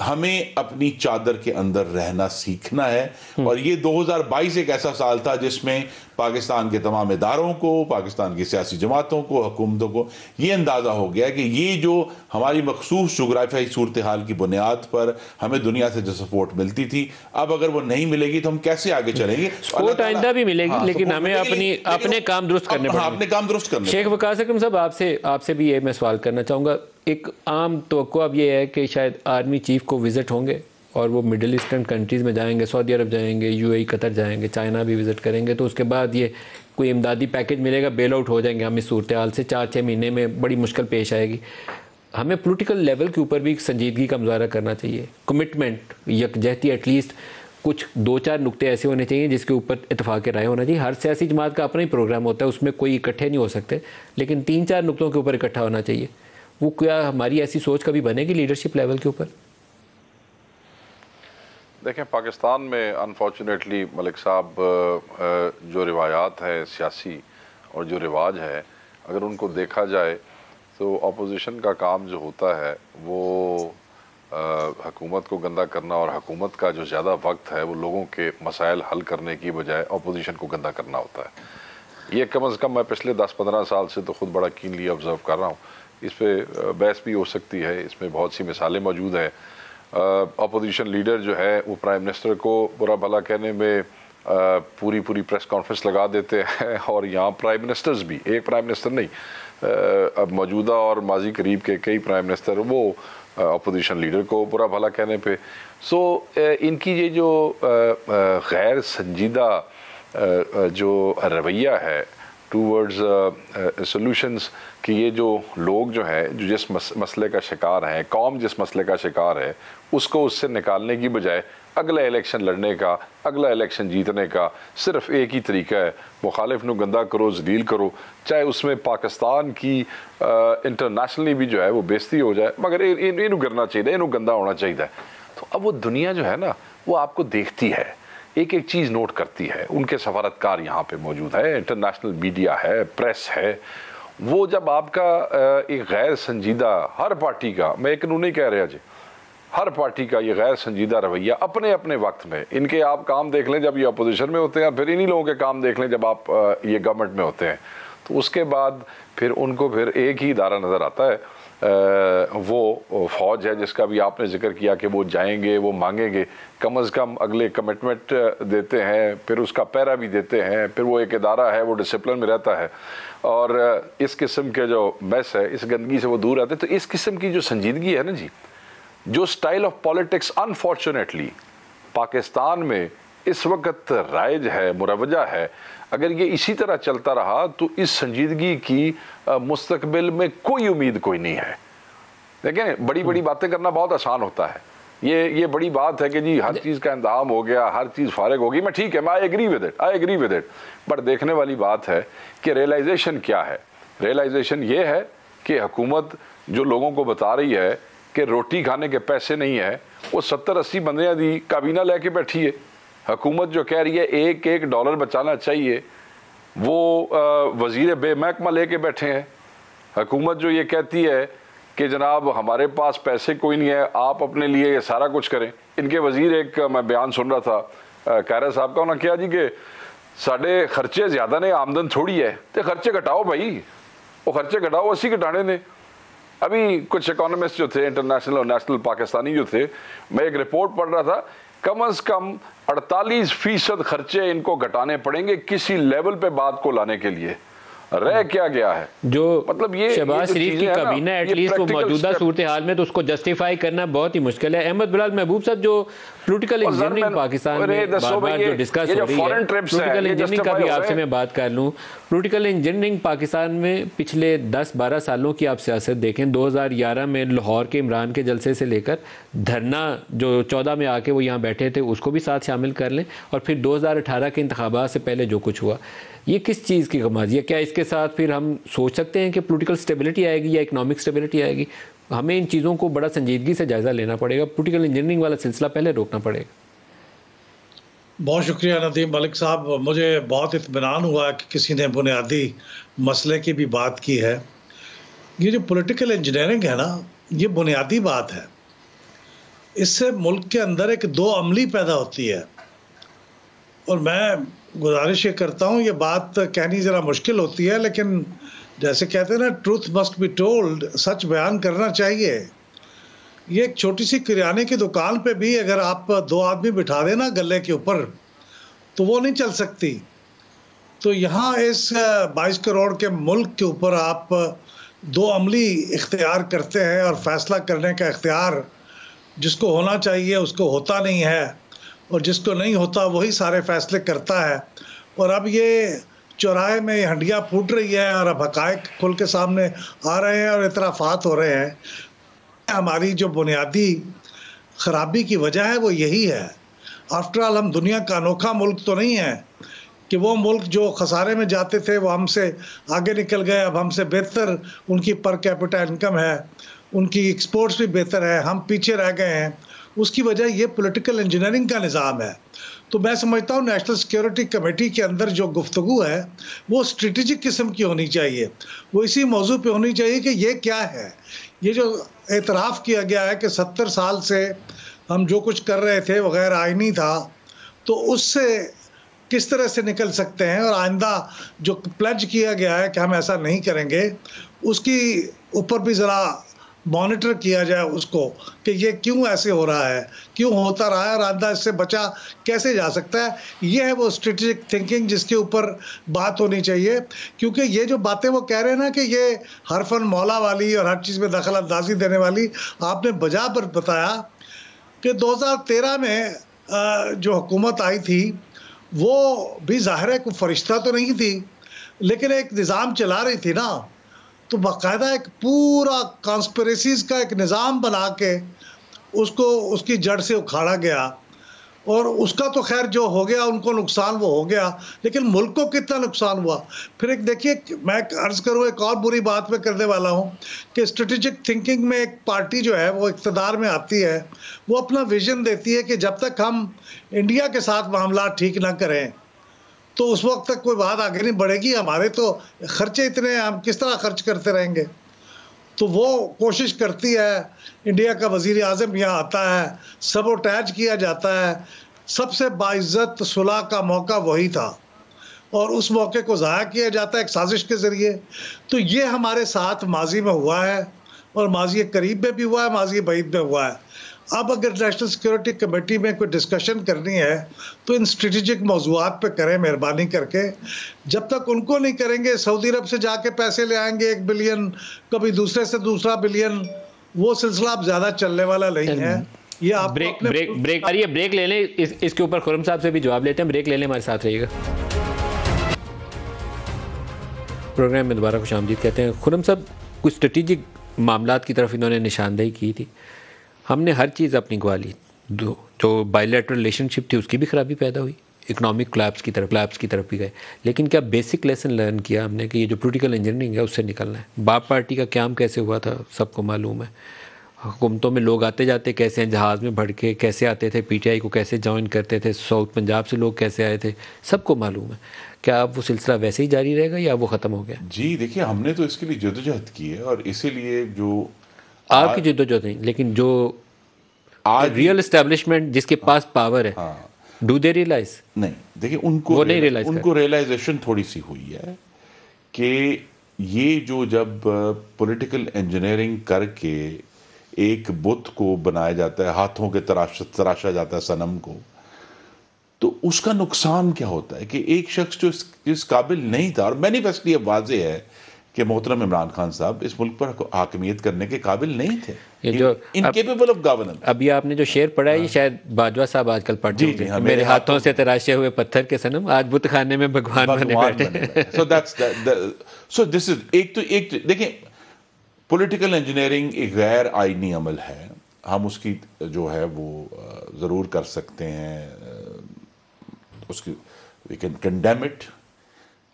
हमें अपनी चादर के अंदर रहना सीखना है। और ये 2022 एक ऐसा साल था जिसमें पाकिस्तान के तमाम इदारों को, पाकिस्तान की सियासी जमातों को, हुकूमतों को ये अंदाज़ा हो गया कि ये जो हमारी मखसूस जोग्राफियाई सूरत हाल की बुनियाद पर हमें दुनिया से जो सपोर्ट मिलती थी, अब अगर वो नहीं मिलेगी तो हम कैसे आगे चलेंगे। सपोर्ट आइंदा भी मिलेगी, लेकिन हमें अपने काम दुरुस्त करने पड़ेंगे। अपने काम दुरुस्त करने। शेख वकास अकरम साहब, आपसे भी ये मैं सवाल करना चाहूँगा। एक आम तवक्को अब ये है कि शायद आर्मी चीफ को विज़िट होंगे और वो मिडिल ईस्टर्न कंट्रीज़ में जाएंगे, सऊदी अरब जाएंगे, UAE कतर जाएंगे, चाइना भी विज़िट करेंगे। तो उसके बाद ये कोई इमदादी पैकेज मिलेगा, बेल आउट हो जाएंगे हम इस सूरत हाल से। 4-6 महीने में बड़ी मुश्किल पेश आएगी। हमें पॉलिटिकल लेवल के ऊपर भी संजीदगी का मुजाहरा करना चाहिए, कमिटमेंट, यकजहती, एटलीस्ट कुछ 2-4 नुक्ते ऐसे होने चाहिए जिसके ऊपर इत्तेफाक राय होना चाहिए। हर सियासी जमात का अपना ही प्रोग्राम होता है, उसमें कोई इकट्ठे नहीं हो सकते, लेकिन 3-4 नुक्तों के ऊपर इकट्ठा होना चाहिए। वो क्या हमारी ऐसी सोच कभी बनेगी लीडरशिप लेवल के ऊपर? देखें, पाकिस्तान में अनफॉर्चुनेटली मलिक साहब जो रिवायात है सियासी और जो रिवाज है, अगर उनको देखा जाए तो अपोजिशन का काम जो होता है वो हुकूमत को गंदा करना, और हुकूमत का जो ज़्यादा वक्त है वो लोगों के मसाइल हल करने की बजाय अपोजिशन को गंदा करना होता है। ये कम अज़ कम मैं पिछले 10-15 साल से तो ख़ुद बड़ा कीनली ऑब्ज़र्व कर रहा हूँ। इस पर बहस भी हो सकती है, इसमें बहुत सी मिसालें मौजूद हैं। अपोजिशन लीडर जो है वो प्राइम मिनिस्टर को बुरा भला कहने में पूरी प्रेस कॉन्फ्रेंस लगा देते हैं, और यहाँ प्राइम मिनिस्टर्स भी, एक प्राइम मिनिस्टर नहीं, अब मौजूदा और माजी करीब के कई प्राइम मिनिस्टर वो अपोजिशन लीडर को बुरा भला कहने पे। इनकी ये जो गैर संजीदा जो रवैया है टूवर्ड्स सॉल्यूशंस, कि ये जो लोग जो हैं जो जिस मसले का शिकार हैं, कौम जिस मसले का शिकार है, उसको उससे निकालने की बजाय अगला इलेक्शन लड़ने का, अगला इलेक्शन जीतने का सिर्फ एक ही तरीका है, मुखालिफ को गंदा करो, जलील करो, चाहे उसमें पाकिस्तान की इंटरनेशनली भी जो है वो बेइज्जती हो जाए, मगर इनू करना चाहिए, इनू गंदा होना चाहिए। तो अब वो दुनिया जो है ना वो आपको देखती है, एक एक चीज़ नोट करती है। उनके सफारतकार यहाँ पे मौजूद है, इंटरनेशनल मीडिया है, प्रेस है। वो जब आपका एक गैर संजीदा, हर पार्टी का, मैं एक नहीं कह रहा जी, हर पार्टी का ये गैर संजीदा रवैया अपने अपने वक्त में, इनके आप काम देख लें जब ये अपोजिशन में होते हैं, फिर इन्हीं लोगों के काम देख लें जब आप ये गवर्नमेंट में होते हैं, तो उसके बाद फिर उनको फिर एक ही इदारा नज़र आता है, वो फ़ौज है जिसका भी आपने जिक्र किया कि वो जाएंगे, वो मांगेंगे, कम अज़ कम अगले कमिटमेंट देते हैं, फिर उसका पैरा भी देते हैं, फिर वो एक इदारा है, वो डिसिप्लिन में रहता है, और इस किस्म के जो मैस है, इस गंदगी से वो दूर रहते हैं। तो इस किस्म की जो संजीदगी है ना जी, जो style of politics unfortunately Pakistan में इस वक्त राइज है, मुरवजा है, अगर ये इसी तरह चलता रहा तो इस संजीदगी की मुस्तकबिल में कोई उम्मीद कोई नहीं है। देखें, बड़ी बड़ी बातें करना बहुत आसान होता है। ये बड़ी बात है कि जी हर चीज़ का इंतजाम हो गया, हर चीज़ फारिग होगी, मैं ठीक है, मैं I agree with it. But देखने वाली बात है कि रियलाइजेशन क्या है। रियलाइजेशन ये है कि हुकूमत जो लोगों को बता रही है कि रोटी खाने के पैसे नहीं है, वो 70-80 बंदियाँ दी काबीना लेके बैठी है। हुकूमत जो कह रही है एक डॉलर बचाना चाहिए, वो वज़ीर बेमहकमा लेके बैठे हैं। हुकूमत जो ये कहती है कि जनाब हमारे पास पैसे कोई नहीं है, आप अपने लिए ये सारा कुछ करें। इनके वज़ीर, एक मैं बयान सुन रहा था कायरा साहब का, उन्होंने कहा जी कि साढ़े खर्चे ज़्यादा ने, आमदन थोड़ी है, तो खर्चे घटाओ भाई, वो खर्चे घटाओ, 80 घटाने दें। अभी कुछ इकोनॉमिस्ट जो थे, इंटरनेशनल और नेशनल पाकिस्तानी जो थे, मैं एक रिपोर्ट पढ़ रहा था, कम से कम 48% खर्चे इनको घटाने पड़ेंगे किसी लेवल पे बात को लाने के लिए। रह क्या गया है जो मतलब ये शहबाज शरीफ की काबीना एटलीस्ट वो मौजूदा सूरत हाल में, तो उसको जस्टिफाई करना बहुत ही मुश्किल है। अहमद बिलाल महबूब साहब, जो पोलिटिकल इंजीनियरिंग पाकिस्तान में बार-बार जो डिस्कस हो रही है, पोलिटिकल इंजीनियरिंग का भी आपसे मैं बात कर लूँ। पोलिटिकल इंजीनियरिंग पाकिस्तान में पिछले 10-12 सालों की आप सियासत देखें, 2011 में लाहौर के इमरान के जलसे से लेकर धरना जो 14 में आके वो यहाँ बैठे थे, उसको भी साथ शामिल कर लें, और फिर 2018 के इंतखाबात से पहले जो कुछ हुआ, ये किस चीज़ की कमाजी है? क्या इसके साथ फिर हम सोच सकते हैं कि पॉलिटिकल स्टेबिलिटी आएगी या इकोनॉमिक स्टेबिलिटी आएगी? हमें इन चीज़ों को बड़ा संजीदगी से जायज़ा लेना पड़ेगा, पॉलिटिकल इंजीनियरिंग वाला सिलसिला पहले रोकना पड़ेगा। बहुत शुक्रिया नदीम मलिक साहब, मुझे बहुत इत्मीनान हुआ कि किसी ने बुनियादी मसले की भी बात की है। ये जो पॉलिटिकल इंजीनियरिंग है ना, ये बुनियादी बात है। इससे मुल्क के अंदर एक दो अमली पैदा होती है, और मैं गुजारिश ये करता हूँ, ये बात कहनी ज़रा मुश्किल होती है, लेकिन जैसे कहते हैं ना, ट्रूथ मस्ट बी टोल्ड, सच बयान करना चाहिए। ये एक छोटी सी किराने की दुकान पे भी अगर आप 2 आदमी बिठा देना गले के ऊपर, तो वो नहीं चल सकती। तो यहाँ इस 22 करोड़ के मुल्क के ऊपर आप 2 अमली इख्तियार करते हैं, और फैसला करने का इख्तियार जिसको होना चाहिए उसको होता नहीं है, और जिसको नहीं होता वही सारे फैसले करता है। और अब ये चौराहे में हंडियाँ फूट रही है, और अब हक़ाइक़ खुल के सामने आ रहे हैं और इतराफ़ात हो रहे हैं। हमारी जो बुनियादी ख़राबी की वजह है वो यही है। आफ्टर ऑल हम दुनिया का अनोखा मुल्क तो नहीं है कि वो मुल्क जो खसारे में जाते थे वो हमसे आगे निकल गए, अब हमसे बेहतर उनकी पर कैपिटा इनकम है, उनकी एक्सपोर्ट्स भी बेहतर है, हम पीछे रह गए हैं। उसकी वजह ये पॉलिटिकल इंजीनियरिंग का निज़ाम है। तो मैं समझता हूँ नेशनल सिक्योरिटी कमेटी के अंदर जो गुफ्तगू है वो स्ट्रेटेजिक किस्म की होनी चाहिए, वो इसी मौजू पे होनी चाहिए कि ये क्या है। ये जो एतराफ़ किया गया है कि 70 साल से हम जो कुछ कर रहे थे वगैर आईनी था, तो उससे किस तरह से निकल सकते हैं, और आइंदा जो प्लेज किया गया है कि हम ऐसा नहीं करेंगे, उसकी ऊपर भी ज़रा मॉनिटर किया जाए उसको कि ये क्यों ऐसे हो रहा है, क्यों होता रहा है, और आइंदा इससे बचा कैसे जा सकता है। ये है वो स्ट्रेटेजिक थिंकिंग जिसके ऊपर बात होनी चाहिए। क्योंकि ये जो बातें वो कह रहे हैं ना कि ये हरफन मौला वाली और हर चीज़ में दखल अंदाजी देने वाली, आपने बजा पर बताया कि 2013 में जो हुकूमत आई थी वो भी ज़ाहिर है कोई फरिश्ता तो नहीं थी, लेकिन एक निज़ाम चला रही थी ना। तो बाकायदा एक पूरा कॉन्स्पिरेसीज़ का एक निज़ाम बना के उसको उसकी जड़ से उखाड़ा गया, और उसका तो खैर जो हो गया उनको नुकसान वो हो गया, लेकिन मुल्क को कितना नुकसान हुआ। फिर एक देखिए, मैं अर्ज़ करूँ, एक और बुरी बात मैं करने वाला हूँ कि स्ट्रेटेजिक थिंकिंग में एक पार्टी जो है वो इक़्तिदार में आती है, वो अपना विज़न देती है कि जब तक हम इंडिया के साथ मामला ठीक ना करें तो उस वक्त तक कोई बात आगे नहीं बढ़ेगी, हमारे तो खर्चे इतने हैं, हम किस तरह खर्च करते रहेंगे। तो वो कोशिश करती है, इंडिया का वज़ीर आज़म यहाँ आता है, सबोटैज किया जाता है। सबसे बाइज़्ज़त सुलह का मौका वही था, और उस मौके को ज़ाया किया जाता है एक साजिश के ज़रिए। तो ये हमारे साथ माजी में हुआ है, और माजी करीब में भी हुआ है, माजी बईद में हुआ है। अब अगर नेशनल सिक्योरिटी कमेटी में कोई डिस्कशन करनी है तो इन स्ट्रेटेजिक मौज़ूआत पे करें मेहरबानी करके। जब तक उनको नहीं करेंगे, सऊदी अरब से जाके पैसे ले आएंगे 1 बिलियन, कभी दूसरे से दूसरा बिलियन, वो सिलसिला अब ज़्यादा चलने वाला नहीं है। ये आप ब्रेक ले लें, इसके ऊपर खुर्रम साहब से भी जवाब लेते हैं। ब्रेक ले लें, हमारे साथ रहिएगा। प्रोग्राम में दोबारा खुशामदीद कहते हैं। खुर्रम साहब, कुछ स्ट्रेटेजिक मामलात की तरफ इन्होंने निशानदेही की थी। हमने हर चीज़ अपनी गवा ली, जो बायलैटरल रिलेशनशिप थी उसकी भी खराबी पैदा हुई, इकोनॉमिक क्लैप्स की तरफ भी गए। लेकिन क्या बेसिक लेसन लर्न किया हमने कि ये जो पॉलिटिकल इंजीनियरिंग है उससे निकलना है। बाप पार्टी का क्याम कैसे हुआ था सबको मालूम है। हुकूमतों में लोग आते जाते कैसे हैं, जहाज़ में भर के कैसे आते थे, पीटीआई को कैसे ज्वाइन करते थे, साउथ पंजाब से लोग कैसे आए थे, सबको मालूम है। क्या अब वो सिलसिला वैसे ही जारी रहेगा या वो ख़त्म हो गया? जी देखिए, हमने तो इसके लिए जद्दोजहद की है और इसीलिए जो आपकी जद्दोजहद नहीं, लेकिन जो आज रियल एस्टेब्लिशमेंट जिसके पास पावर है, डू दे रियलाइज? नहीं, देखिए उनको रियलाइजेशन थोड़ी सी हुई है कि ये जो जब पॉलिटिकल इंजीनियरिंग करके एक बुत को बनाया जाता है, हाथों के तराशा जाता है सनम को, तो उसका नुकसान क्या होता है कि एक शख्स जो इस काबिल नहीं था, और मैनिफेस्टली अब वाज़ेह है कि मोहतरम इमरान खान साहब इस मुल्क पर हाकिमियत करने के काबिल नहीं थे, ये जो इनकेपेबल ऑफ गवर्नेंस। अभी आपने जो शेर पढ़ा है, ये शायद बाजवा साहब आजकल पढ़ते हैं, मेरे हाथों से तराशे हुए पत्थर के सनम आज बुत खाने में भगवान बने बैठे। सो दिस इज एक तो देखिए, पॉलिटिकल इंजीनियरिंग एक गैर आईनी अमल है। हम उसकी जो है वो ज़रूर कर सकते हैं, उसकी वी कैन कंडेम इट,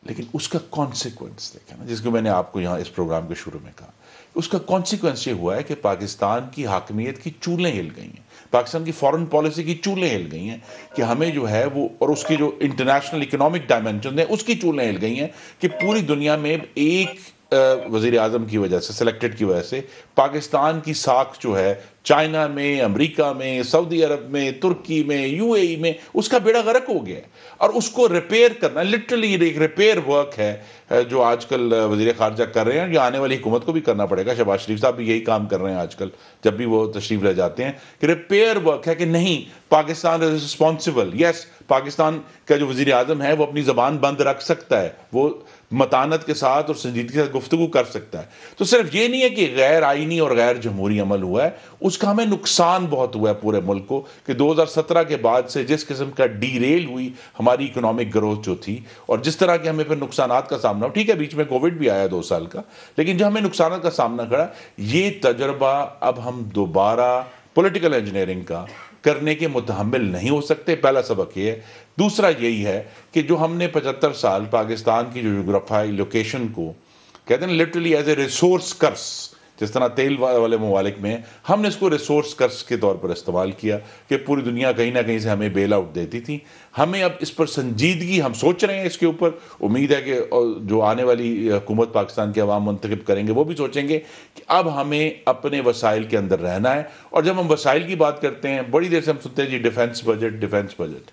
लेकिन उसका कॉन्सिक्वेंस देखें ना, जिसको मैंने आपको यहाँ इस प्रोग्राम के शुरू में कहा, उसका कॉन्सिक्वेंस ये हुआ है कि पाकिस्तान की हाकिमियत की चूलें हिल गई हैं, पाकिस्तान की फॉरेन पॉलिसी की चूलें हिल गई हैं कि हमें जो है वो, और उसकी जो इंटरनेशनल इकोनॉमिक डायमेंशन है उसकी चूलें हिल गई हैं कि पूरी दुनिया में एक वज़ीर आज़म की वजह से, सेलेक्टेड की वजह से पाकिस्तान की साख जो है चाइना में, अमेरिका में, सऊदी अरब में, तुर्की में, यूएई में, उसका बेड़ा गर्क हो गया। और उसको रिपेयर करना लिटरली एक रिपेयर वर्क है जो आजकल वज़ीर ख़ारजा कर रहे हैं, जो आने वाली हुकूमत को भी करना पड़ेगा। शहबाज शरीफ साहब भी यही काम कर रहे हैं आजकल, जब भी वो तशरीफ ले जाते हैं, कि रिपेयर वर्क है कि नहीं, Pakistan is responsible. Yes, Pakistan का जो वज़ीर आज़म है वो अपनी ज़बान बंद रख सकता है, वो मतानत के साथ और संजीदगी के साथ गुफ्तगू कर सकता है। तो सिर्फ ये नहीं है कि गैर आईनी और गैर जमहूरी अमल हुआ है, उसका हमें नुकसान बहुत हुआ है पूरे मुल्क को, कि 2017 के बाद से जिस किस्म का डीरेल हुई हमारी इकोनॉमिक ग्रोथ जो थी, और जिस तरह के हमें फिर नुकसानात का सामना, ठीक है बीच में कोविड भी आया 2 साल का, लेकिन जो हमें नुकसानात का सामना करा, ये तजर्बा अब हम दोबारा पॉलिटिकल इंजीनियरिंग का करने के मुतहम्मिल नहीं हो सकते। पहला सबक ये है। दूसरा यही है कि जो हमने 75 साल पाकिस्तान की जो जोग्राफाई लोकेशन को कहते हैं लिटरली एज ए रिसोर्स कर्स, जिस तरह तेल वाले ममालिक में हमने इसको रिसोर्स कर्स के तौर पर इस्तेमाल किया कि पूरी दुनिया कहीं ना कहीं से हमें बेल आउट देती थी। हमें अब इस पर संजीदगी, हम सोच रहे हैं इसके ऊपर, उम्मीद है कि जो आने वाली हुकूमत पाकिस्तान के अवाम मुंतखब करेंगे वो भी सोचेंगे कि अब हमें अपने वसाइल के अंदर रहना है। और जब हम वसाइल की बात करते हैं, बड़ी देर से हम सुनते हैं जी डिफेंस बजट।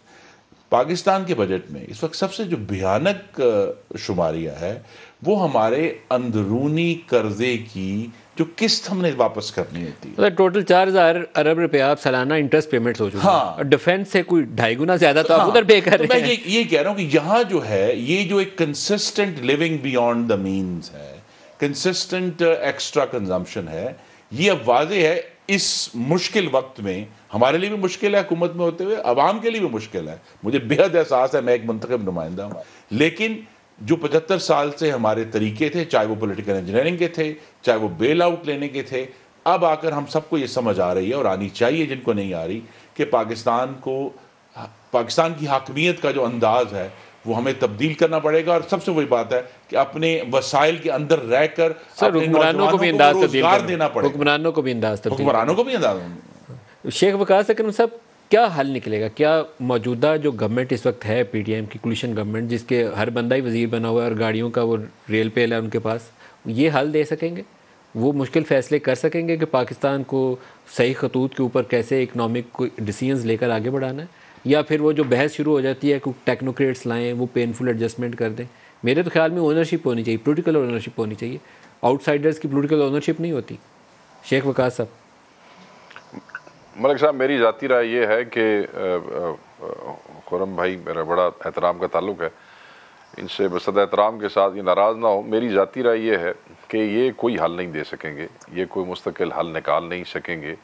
पाकिस्तान के बजट में इस वक्त सबसे जो भयानक शुमारिया है वो हमारे अंदरूनी कर्जे की जो किस्त हमने वापस करनी होती है। टोटल 4000 अरब रुपए आप सालाना इंटरेस्ट पेमेंट्स हो चुके हैं। और डिफेंस से कोई 2.5 गुना ज्यादा तो आप उधर पे कर रहे हैं। मैं ये कह रहा हूं कि यहाँ जो है, ये जो एक consistent living beyond the means है, कंसिस्टेंट एक्स्ट्रा कंजम्पशन है, ये अब वाज़ेह है इस मुश्किल वक्त में। हमारे लिए भी मुश्किल है हुकूमत में होते हुए, अवाम के लिए भी मुश्किल है। मुझे बेहद एहसास है, मैं एक मुंतखब नुमाइंदा हूँ, लेकिन जो 75 साल से हमारे तरीके थे, चाहे वो पॉलिटिकल इंजीनियरिंग के थे, चाहे वो बेल आउट लेने के थे, अब आकर हम सबको ये समझ आ रही है, और आनी चाहिए जिनको नहीं आ रही, कि पाकिस्तान की हाकमियत का जो अंदाज है वो हमें तब्दील करना पड़ेगा। और सबसे वही बात है कि अपने वसाइल के अंदर रहकर हुक्मरानों को भी अंदाज रोजगार देना पड़ेगा, हुक्मरानों को भी अंदाज। शेख वकास अकरम साहब, क्या हल निकलेगा? क्या मौजूदा जो गवर्नमेंट इस वक्त है, पीटीएम की कोलिशन गवर्नमेंट, जिसके हर बंदा ही वजीर बना हुआ है और गाड़ियों का वो रेल पेल है उनके पास, ये हल दे सकेंगे? वो मुश्किल फ़ैसले कर सकेंगे कि पाकिस्तान को सही खतूत के ऊपर कैसे इकनॉमिक डिसीजंस लेकर आगे बढ़ाना है? या फिर वो जो बहस शुरू हो जाती है कि टेक्नोक्रेट्स लाएँ, वो पेनफुल एडजस्टमेंट कर दें? मेरे तो ख्याल में ओनरशिप होनी चाहिए, पोलिटिकल ओनरशिप होनी चाहिए। आउटसाइडर्स की पोलिटिकल ओनरशिप नहीं होती। शेख वकास साहब। मलिक साहब, मेरी ज़ाती राय ये है कि खुर्रम भाई मेरा बड़ा एहतराम का ताल्लुक़ है इनसे, बसद एहतराम के साथ ये नाराज़ ना हो। मेरी ज़ाती राय ये है कि ये कोई हल नहीं दे सकेंगे, ये कोई मुस्तकिल हल निकाल नहीं सकेंगे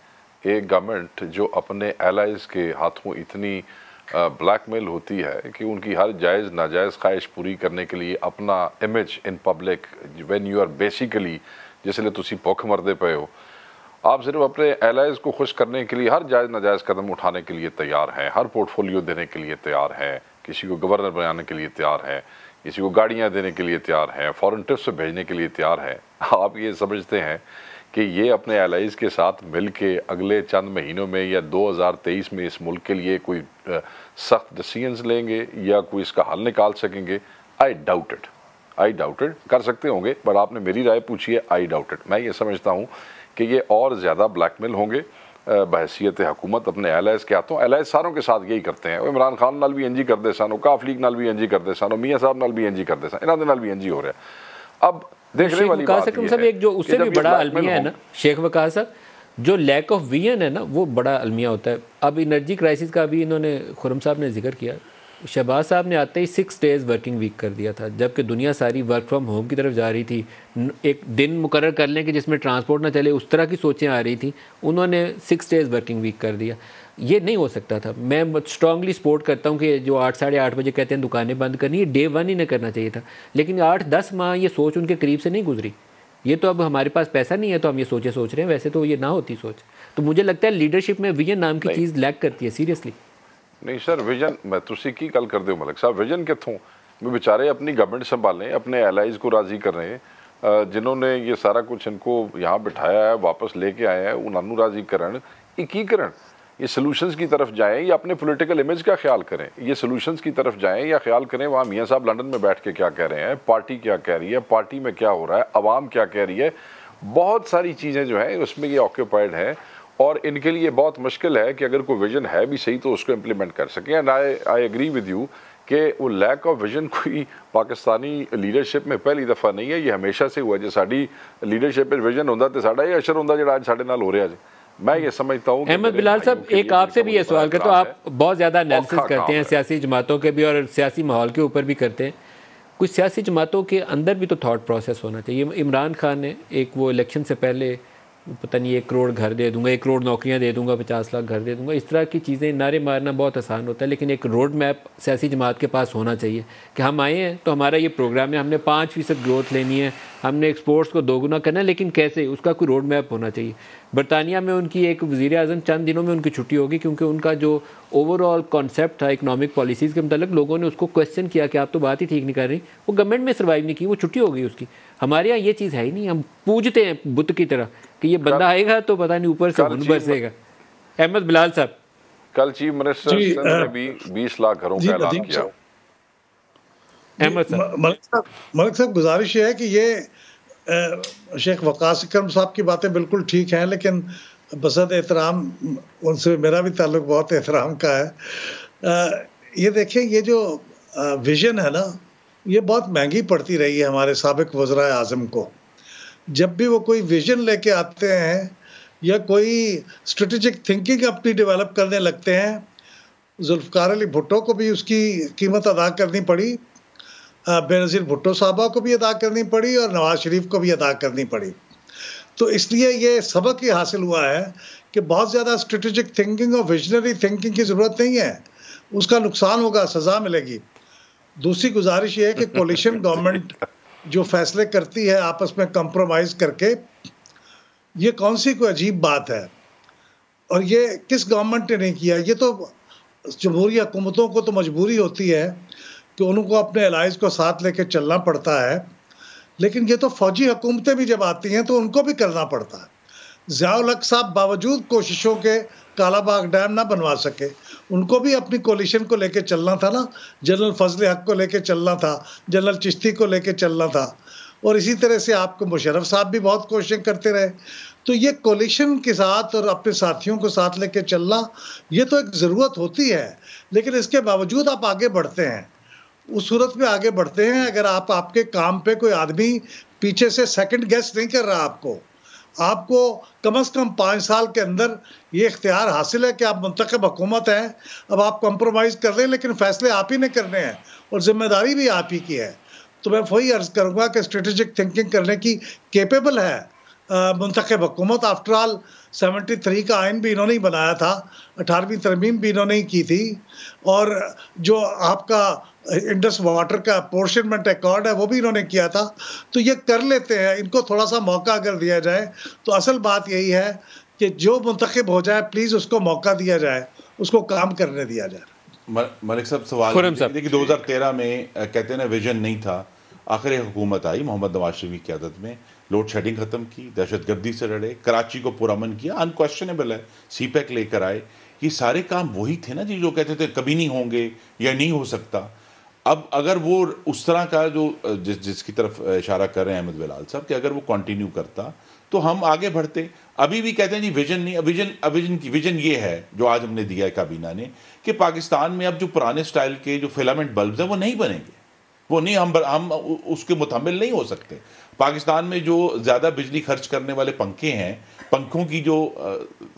एक गवर्नमेंट जो अपने एलाइज के हाथों इतनी ब्लैकमेल होती है कि उनकी हर जायज़ नाजायज़ ख्वाहिश पूरी करने के लिए अपना image in public when you are basically जिसलिए तुसी भुख मरदे पे हो, आप सिर्फ अपने एलाइज को खुश करने के लिए हर जायज़ नाजायज़ कदम उठाने के लिए तैयार हैं, हर पोर्टफोलियो देने के लिए तैयार हैं, किसी को गवर्नर बनाने के लिए तैयार हैं, किसी को गाड़ियाँ देने के लिए तैयार हैं, फॉरेन ट्रिप्स पे भेजने के लिए तैयार हैं। आप ये समझते हैं कि ये अपने एलाइज के साथ मिल के अगले चंद महीनों में या 2023 में इस मुल्क के लिए कोई सख्त डिसीजंस लेंगे या कोई इसका हल निकाल सकेंगे? I doubt it. कर सकते होंगे, पर आपने मेरी राय पूछी है, आई डाउट इट। मैं ये समझता हूँ कि ये और ज़्यादा ब्लैकमेल होंगे बहसीयत हुकूमत अपने एलाइज के हाथों। एलाइज सारों के साथ यही करते हैं, इमरान खान नाल भी इंजी करते सन, काफ लीग नाल भी इंजी करते सन, मियाँ साहब नाल भी इंजी करते सन, इन्होंने नाल भी इंजी हो रहा है। अब देखने वाली बात साहब एक जो उससे भी बड़ा अलमिया है ना शेख वकार साहब, जो लैक ऑफ विजन है ना, वो बड़ा अलमिया होता है। अब एनर्जी क्राइसिस का भी इन्होंने खुरम साहब ने जिक्र किया, शहबाज साहब ने आते ही 6 डेज़ वर्किंग वीक कर दिया था, जबकि दुनिया सारी वर्क फ्रॉम होम की तरफ जा रही थी। एक दिन मुकर्रर कर लें कि जिसमें ट्रांसपोर्ट ना चले, उस तरह की सोचें आ रही थी, उन्होंने 6 डेज़ वर्किंग वीक कर दिया। ये नहीं हो सकता था। मैं स्ट्रांगली सपोर्ट करता हूँ कि जो 8 साढ़े 8 बजे कहते हैं दुकानें बंद करनी है, डे 1 ही नहीं करना चाहिए था, लेकिन 8-10 माह ये सोच उनके करीब से नहीं गुजरी। ये तो अब हमारे पास पैसा नहीं है तो हम ये सोच रहे हैं, वैसे तो ये ना होती सोच। तो मुझे लगता है लीडरशिप में विजन नाम की चीज़ लैक करती है सीरियसली। नहीं सर, विजन मैं तुसी की गल कर दो मलिक साहब, विजन कितों मैं बेचारे अपनी गवर्नमेंट संभालें, अपने एलाइज को राज़ी कर रहे हैं, जिन्होंने ये सारा कुछ इनको यहाँ बिठाया है, वापस लेके आए हैं, उन्होंने राज़ी करन, की करन, ये सॉल्यूशंस की तरफ जाएं या अपने पॉलिटिकल इमेज का ख्याल करें? ये सॉल्यूशंस की तरफ जाएं या ख्याल करें वहाँ मियाँ साहब लंदन में बैठ के क्या कह रहे हैं, पार्टी क्या कह रही है, पार्टी में क्या हो रहा है, अवाम क्या कह रही है। बहुत सारी चीज़ें जो हैं उसमें ये ऑक्यूपाइड हैं और इनके लिए बहुत मुश्किल है कि अगर कोई विजन है भी सही तो उसको इम्प्लीमेंट कर सकें। And I agree with you कि वो लैक ऑफ विजन कोई पाकिस्तानी लीडरशिप में पहली दफ़ा नहीं है, ये हमेशा से हुआ। जो साड़ी लीडरशिप में विजन होता तो साड़ा ये असर होता जो आज साढ़े नाल हो रहा है। मैं ये समझता हूँ अहमद बिलाल साहब, एक आपसे भी ये सवाल करता हूँ, आप बहुत ज़्यादा एनालिसिस करते हैं सियासी जमातों के भी और सियासी माहौल के ऊपर भी करते हैं। कुछ सियासी जमातों के अंदर भी तो थॉट प्रोसेस होना चाहिए। इमरान खान ने एक वो इलेक्शन से पहले पता नहीं 1 करोड़ घर दे दूंगा, 1 करोड़ नौकरियां दे दूंगा, 50 लाख घर दे दूंगा, इस तरह की चीज़ें नारे मारना बहुत आसान होता है, लेकिन एक रोड मैप सियासी जमात के पास होना चाहिए कि हम आए हैं तो हमारा ये प्रोग्राम है, हमने 5% ग्रोथ लेनी है, हमने एक्सपोर्ट्स को 2 गुना करना है, लेकिन कैसे, उसका कोई रोड मैप होना चाहिए। बरतानिया में उनकी एक वज़ीर आज़म चंद दिनों में उनकी छुट्टी होगी क्योंकि उनका जो ओवरऑल कॉन्सेप्ट था इकोनॉमिक पॉलिसीज़ के मतलब लोगों ने उसको क्वेश्चन किया कि आप तो बात ही ठीक नहीं कर रही, वो गवर्नमेंट में सर्वाइव नहीं की, वो छुट्टी हो गई उसकी। हमारे यहाँ ये चीज़ है ही नहीं, हम पूजते हैं बुत की तरह कि ये बंदा आएगा तो पता नहीं ऊपर से हुन बरसेगा। अहमद बिलाल साहब, कल चीफ मिनिस्टर ने भी 20 लाख घरों का ऐलान किया। अहमद साहब, मलिक साहब, गुजारिश है कि ये शेख वकास इकरम साहब की बातें बिल्कुल ठीक हैं, लेकिन बसद एहतराम उनसे मेरा भी ताल्लुक बहुत एहतराम का है। ये देखें, ये जो विजन है ना, ये बहुत महंगी पड़ती रही है हमारे साबिक वज़राए आज़म को। जब भी वो कोई विजन लेके आते हैं या कोई स्ट्रेटेजिक थिंकिंग अपनी डेवलप करने लगते हैं, जुल्फ़िकार अली भुट्टो को भी उसकी कीमत अदा करनी पड़ी, बेनज़ीर भुट्टो साहबा को भी अदा करनी पड़ी और नवाज शरीफ को भी अदा करनी पड़ी। तो इसलिए ये सबक ये हासिल हुआ है कि बहुत ज़्यादा स्ट्रेटेजिक थिंकिंग और विजनरी थिंकिंग की ज़रूरत नहीं है, उसका नुकसान होगा, सज़ा मिलेगी। दूसरी गुजारिश ये है कि कोलिशन गवर्नमेंट जो फैसले करती है आपस में कंप्रोमाइज़ करके, ये कौन सी कोई अजीब बात है, और ये किस गवर्नमेंट ने नहीं किया। ये तो जमहूरी हुकूमतों को तो मजबूरी होती है कि उनको अपने एलाइज को साथ लेके चलना पड़ता है, लेकिन ये तो फौजी हुकूमतें भी जब आती हैं तो उनको भी करना पड़ता है। ज़िया-उल हक साहब बावजूद कोशिशों के कालाबाग डैम ना बनवा सके, उनको भी अपनी कोलिशन को लेके चलना था ना, जनरल फजल हक को लेके चलना था, जनरल चिश्ती को लेके चलना था, और इसी तरह से आपको मुशर्रफ साहब भी बहुत कोशिशें करते रहे। तो ये कोलिशन के साथ और अपने साथियों को साथ लेके चलना, ये तो एक ज़रूरत होती है, लेकिन इसके बावजूद आप आगे बढ़ते हैं। उस सूरत में आगे बढ़ते हैं अगर आपके काम पे कोई आदमी पीछे से सेकंड गेस नहीं कर रहा। आपको कम से कम 5 साल के अंदर ये इख्तियार हासिल है कि आप मुंतखब हुकूमत हैं, अब आप कंप्रोमाइज़ कर रहे हैं, लेकिन फैसले आप ही ने करने हैं और जिम्मेदारी भी आप ही की है। तो मैं वही अर्ज़ करूँगा कि स्ट्रेटेजिक थिंकिंग करने की केपेबल है मुंतखब हुकूमत। आफ्टर ऑल 73 का आइन भी इन्होंने ही बनाया था, 18वीं तरमीम भी इन्होंने ही की थी, और जो आपका इंडस वाटर का अपोर्शनमेंट अकॉर्ड है वो भी इन्होंने किया था। तो ये कर लेते हैं, इनको थोड़ा सा मौका अगर दिया जाए तो असल बात यही है कि जो मुंतखब हो जाए प्लीज़ उसको मौका दिया जाए, उसको काम करने दिया जाए। मलिक साहब सवाल देखिए 2013 में कहते हैं ना विजन नहीं था, आखिर हुकूमत आई मोहम्मद नवाज शरीफ की क़यादत में, लोड शेडिंग ख़त्म की, दहशतगर्दी से लड़े, कराची को पुरअमन किया, अनक्वेश्चनेबल है, सीपैक लेकर आए, ये सारे काम वही थे ना जी जो कहते थे कभी नहीं होंगे या नहीं हो सकता। अब अगर वो उस तरह का जो जिसकी तरफ इशारा कर रहे हैं अहमद बिलाल साहब कि अगर वो कंटिन्यू करता तो हम आगे बढ़ते। अभी भी कहते हैं जी विजन नहीं, विजन ये है जो आज हमने दिया है काबीना ने कि पाकिस्तान में अब जो पुराने स्टाइल के जो फिलामेंट बल्ब हैं वो नहीं बनेंगे, वो नहीं, हम उसके मुताबिल नहीं हो सकते। पाकिस्तान में जो ज़्यादा बिजली खर्च करने वाले पंखे हैं, पंखों की जो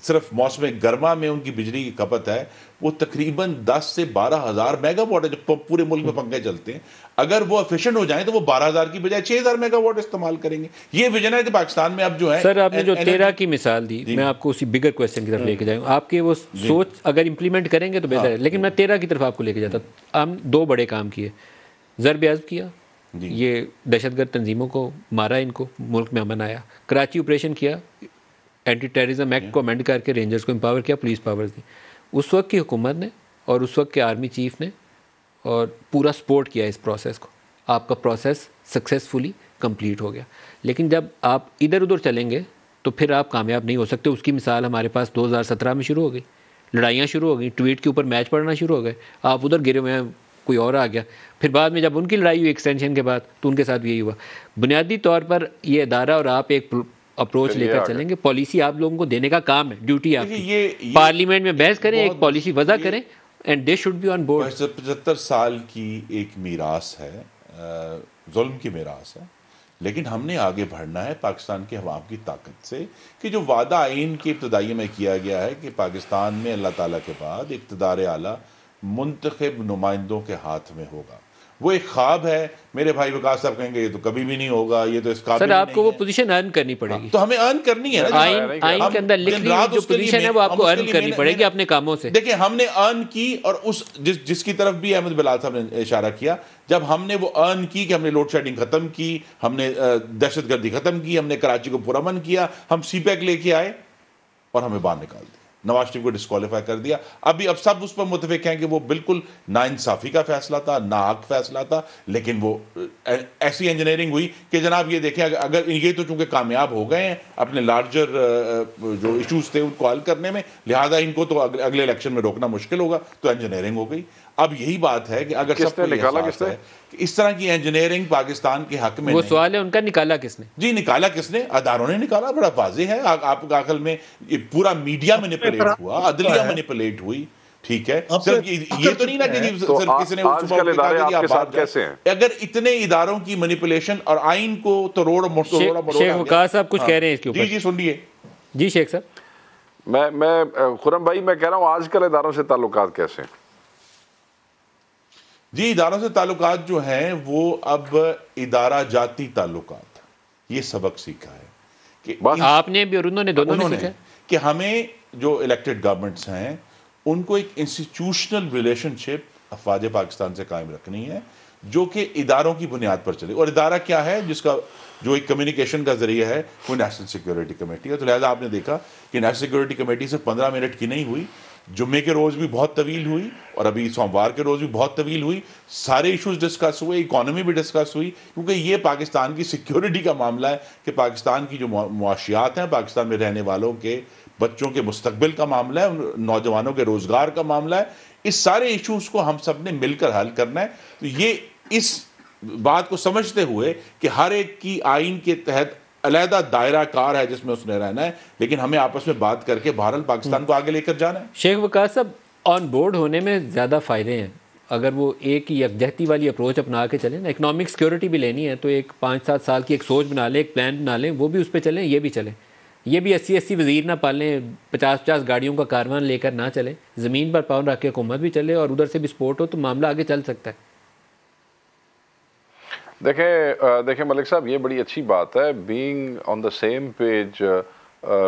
सिर्फ मौसम गर्मा में उनकी बिजली की खपत है वो तकरीबन 10 से 12 हज़ार मेगावाट है जो पूरे मुल्क में पंखे चलते हैं। अगर वो एफिशिएंट हो जाएं तो वो 12,000 की बजाय 6,000 मेगावाट इस्तेमाल करेंगे। ये विजन है कि पाकिस्तान में अब जो है। सर आपने जो 13 की मिसाल दी, मैं आपको उसी बिगर क्वेश्चन की तरफ लेके जाऊँगा। आपके वो सोच अगर इंप्लीमेंट करेंगे तो बेहतर है, लेकिन मैं 13 की तरफ आपको लेके जाता। हम 2 बड़े काम किए, ज़रब अज़ब किया, ये दहशतगर्द तंजीमों को मारा, इनको मुल्क में अमन आया। कराची ऑपरेशन किया, एंटी टेररिज्म एक्ट को अमेंड करके रेंजर्स को एम्पावर किया, पुलिस पावर्स दी। उस वक्त की हुकूमत ने और उस वक्त के आर्मी चीफ ने और पूरा सपोर्ट किया इस प्रोसेस को। आपका प्रोसेस सक्सेसफुली कंप्लीट हो गया। लेकिन जब आप इधर उधर चलेंगे तो फिर आप कामयाब नहीं हो सकते। उसकी मिसाल हमारे पास 2017 में शुरू हो गई, लड़ाइयाँ शुरू हो गई, ट्वीट के ऊपर मैच पड़ना शुरू हो गए, आप उधर गिरे हुए हैं, कोई और आ गया। फिर बाद में जब उनकी लड़ाई हुई एक्सटेंशन के बाद तो उनके साथ भी यही हुआ। बुनियादी तौर पर ये अदारा और आप एक अप्रोच लेकर चलेंगे, पॉलिसी आप लोगों को देने का काम है, ड्यूटी आपकी। ये पार्लियामेंट में बहस करें, एक पॉलिसी वजह करें, and they should be on board. 75 साल की एक मीरास है, जुल्म की मीरास है, लेकिन हमने आगे बढ़ना है पाकिस्तान के अवाम की ताकत से कि जो वादा आइन के इब्तदाई में किया गया है कि पाकिस्तान में अल्लाह ताला के बाद इक़्तिदार आला मुंतखब नुमाइंदों के हाथ में होगा। वो एक ख्वाब है। मेरे भाई विकास साहब कहेंगे ये तो कभी भी नहीं होगा, ये तो इस काबिल सर आपको वो पोजीशन अर्न करनी पड़ेगी। तो हमें अर्न करनी है ना, आइन के अंदर लिख ली जो पोजीशन है वो आपको अर्न करनी पड़ेगी अपने कामों से। देखिए हमने अर्न की, और उस जिसकी तरफ भी अहमद बिलाल साहब ने इशारा किया, जब हमने वो अर्न की कि हमने लोड शेडिंग खत्म की, हमने दहशतगर्दी खत्म की, हमने कराची को पुरअमन किया, हम सीपैक लेके आए और हमें बाहर निकाल दिया, नवाज शरीफ को डिस्क्वालीफाई कर दिया। अब सब उस पर मुतफिक हैं कि वो बिल्कुल नाइंसाफी का फैसला था, नाहक फैसला था, लेकिन वो ऐसी इंजीनियरिंग हुई कि जनाब ये देखें, अगर ये तो चूंकि कामयाब हो गए हैं अपने लार्जर जो इश्यूज थे उनको हल करने में, लिहाजा इनको तो अगले इलेक्शन में रोकना मुश्किल होगा, तो इंजीनियरिंग हो गई। अब यही बात है कि अगर सबको निकाला किसने, इस तरह की इंजीनियरिंग पाकिस्तान के हक में, वो सवाल है उनका, निकाला किसने? जी निकाला किसने? अदारों ने निकाला, बड़ा वाज़ेह है। आपके अकल में ये पूरा मीडिया मैनिपुलेट हुआ, अदलिया मैनिपुलेट हुई, ठीक है। सिर्फ ये तो नहीं ना कि किसी ने आपके साथ कैसे हैं? अगर इतने इदारों की मैनिपुलेशन और आइन को तोड़ मरोड़, शेख वकास साहब कुछ कह रहे हैं इसके ऊपर। जी सुनिए। जी शेख साहब। मैं खुरम भाई मैं कह रहा हूँ आजकल इदारों से ताल्लुकात कैसे हैं? जी इदारों से ताल्लुकात जो हैं वो अब इदारा जाती ताल्लुकात, ये सबक सीखा है कि आपने भी और उन्होंने दोनों ने कि हमें जो इलेक्टेड गवर्नमेंट्स हैं उनको एक इंस्टीट्यूशनल रिलेशनशिप अफवाज पाकिस्तान से कायम रखनी है जो कि इदारों की बुनियाद पर चले। और इदारा क्या है जिसका जो एक कम्युनिकेशन का जरिया है वो नेशनल सिक्योरिटी कमेटी है। तो लिहाजा आपने देखा कि नेशनल सिक्योरिटी कमेटी सिर्फ 15 मिनट की नहीं हुई, जुम्मे के रोज़ भी बहुत तवील हुई और अभी सोमवार के रोज़ भी बहुत तवील हुई। सारे इश्यूज डिस्कस हुए, इकॉनमी भी डिस्कस हुई, क्योंकि ये पाकिस्तान की सिक्योरिटी का मामला है कि पाकिस्तान की जो मुआशियात हैं, पाकिस्तान में रहने वालों के बच्चों के मुस्तकबिल का मामला है, नौजवानों के रोज़गार का मामला है। इस सारे इश्यूज़ को हम सब ने मिलकर हल करना है। तो ये इस बात को समझते हुए कि हर एक की आइन के तहत अलहदा दायरा कार है जिसमें उसने रहना है, लेकिन हमें आपस में बात करके भारत पाकिस्तान को आगे लेकर जाना है। शेख वकास साहब, ऑन बोर्ड होने में ज़्यादा फ़ायदे हैं अगर वो एक ही यकजहती वाली अप्रोच अपना के चलें ना। इकनॉमिक सिक्योरिटी भी लेनी है तो एक 5-7 साल की एक सोच बना लें, एक प्लान बना लें, वो भी उस पर चलें, ये भी चलें। ये भी 80-80 वज़ीर ना पालें, 50-50 गाड़ियों का कारवान लेकर ना चलें, ज़मीन पर पाँव रख के हुकूमत भी चले और उधर से भी सपोर्ट हो तो मामला आगे चल सकता है। देखें मलिक साहब, ये बड़ी अच्छी बात है, being on the same page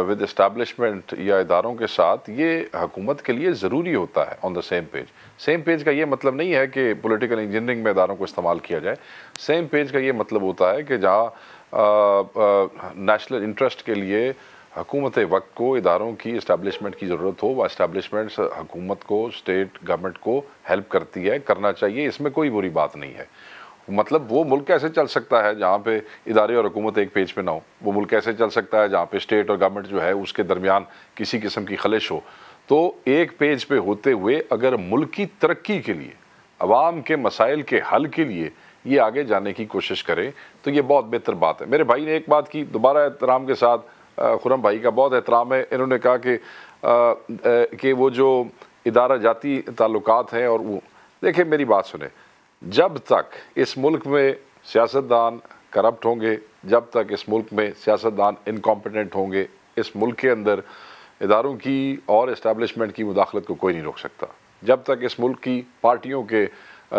with establishment या इदारों के साथ, ये हुकूमत के लिए ज़रूरी होता है। On the same page, same page का ये मतलब नहीं है कि पॉलिटिकल इंजीनियरिंग में इदारों को इस्तेमाल किया जाए। सेम पेज का ये मतलब होता है कि जहाँ नेशनल इंटरेस्ट के लिए हुकूमत वक्त को इदारों की इस्टेब्लिशमेंट की ज़रूरत हो, वह इस्टेब्लिशमेंट हुकूमत को, स्टेट गवर्नमेंट को हेल्प करती है, करना चाहिए, इसमें कोई बुरी बात नहीं है। मतलब वो मुल्क कैसे चल सकता है जहाँ पे इदारे और हुकूमत एक पेज पे ना हो? वो मुल्क कैसे चल सकता है जहाँ पे स्टेट और गवर्नमेंट जो है उसके दरमियान किसी किस्म की खलिश हो? तो एक पेज पे होते हुए अगर मुल्क की तरक्की के लिए, अवाम के मसाइल के हल के लिए ये आगे जाने की कोशिश करें तो ये बहुत बेहतर बात है। मेरे भाई ने एक बात की, दोबारा एहतराम के साथ, खुरम भाई का बहुत एहतराम है, इन्होंने कहा कि वो जो इदारा जाती ताल्लुकात हैं, और वो देखिए मेरी बात सुने, जब तक इस मुल्क में सियासतदान करप्ट होंगे, जब तक इस मुल्क में सियासतदान इनकॉम्पिटेंट होंगे, इस मुल्क के अंदर इदारों की और इस्टेब्लिशमेंट की मुदाखलत को कोई नहीं रोक सकता। जब तक इस मुल्क की पार्टियों के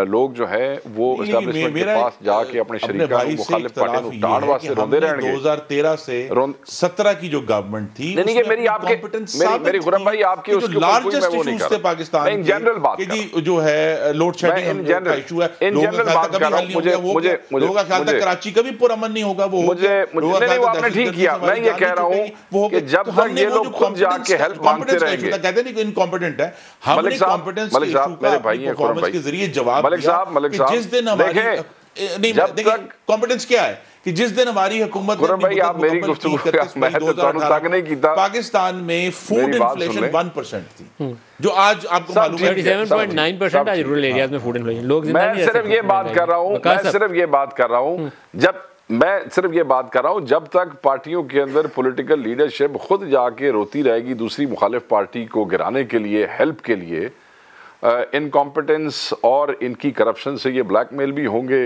लोग जो हैं वो एस्टैब्लिशमेंट के पास जाके अपने शरीका मुखालिफ पार्टियों को टाड़ वास्ते रोंदे रहेंगे। 2013 से 17 की जो गवर्नमेंट थी, नहीं मेरी आपके मेरी खुरम भाई आपकी उसके लार्जेस्ट इश्यूज थे पाकिस्तान इन जनरल बात की जो है लोड शेडिंग का इशू है, इन जनरल बात कर रहा हूं। मुझे लोगों का ख्याल था कराची का भी पुरअमन नहीं होगा, वो मुझे नहीं, आपने ठीक किया। मैं ये कह रहा हूं कि जब तक ये लोग खुद जाके हेल्प मांगते रहेंगे, कहते नहीं कि इनकॉम्पिटेंट है, हमने कॉम्पिटेंस के इशू का परफॉर्मेंस के जरिए जवाब मलिक साहब जिस दिन हमारी नहीं, देखिए कॉम्पिटेंस क्या है कि जिस दिन हमारी हुकूमत पाकिस्तान में फूड इन्फ्लेशन 1% थी, जो आज आपको मालूम है 37.9% आज रूरल एरियाज में फूड इन्फ्लेशन। लोग मैं सिर्फ ये बात कर रहा हूं, जब तक पार्टियों के अंदर पॉलिटिकल लीडरशिप खुद जाके रोती रहेगी दूसरी मुखालिफ पार्टी को गिराने के लिए, हेल्प के लिए, इनकॉम्पिटेंस और इनकी करप्शन से ये ब्लैकमेल भी होंगे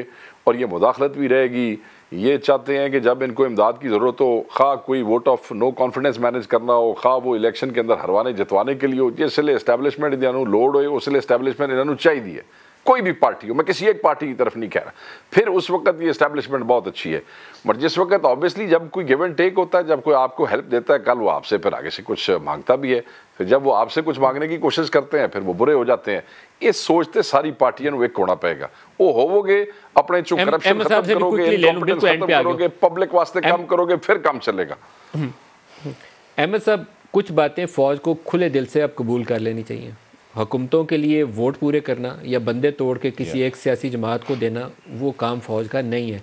और ये मुदाखलत भी रहेगी। ये चाहते हैं कि जब इनको इमदाद की ज़रूरत हो, खा कोई vote of no confidence manage करना हो, खा वो इलेक्शन के अंदर हरवाने जितवाने के लिए हो, जिसलिए एस्टैब्लिशमेंट इन्होंने लोड हो, उसलिए एस्टैब्लिशमेंट इन्होंने चाहिए, कोई भी पार्टी हो, मैं किसी एक पार्टी की तरफ नहीं कह रहा। फिर उस वक्त ये एस्टैब्लिशमेंट बहुत अच्छी है, बट जिस वक्त ऑब्वियसली जब कोई गिव एंड टेक होता है, जब कोई आपको हेल्प देता है, कल वो आपसे फिर आगे से कुछ मांगता भी है, फिर जब वो आपसे कुछ मांगने की कोशिश करते हैं फिर वो बुरे हो जाते हैं। इस सोचते सारी पार्टियों को एक होना पड़ेगा, वो होवोगे अपने चुप करप्शन खत्म करोगे, इनकॉम्पिटेंस खत्म करोगे, पब्लिक वास्ते काम करोगे, फिर काम चलेगा। अहमद साहब, कुछ बातें फौज को खुले दिल से अब कबूल कर लेनी चाहिए। हुकूमतों के लिए वोट पूरे करना या बंदे तोड़ के किसी एक सियासी जमात को देना, वो काम फौज का नहीं है।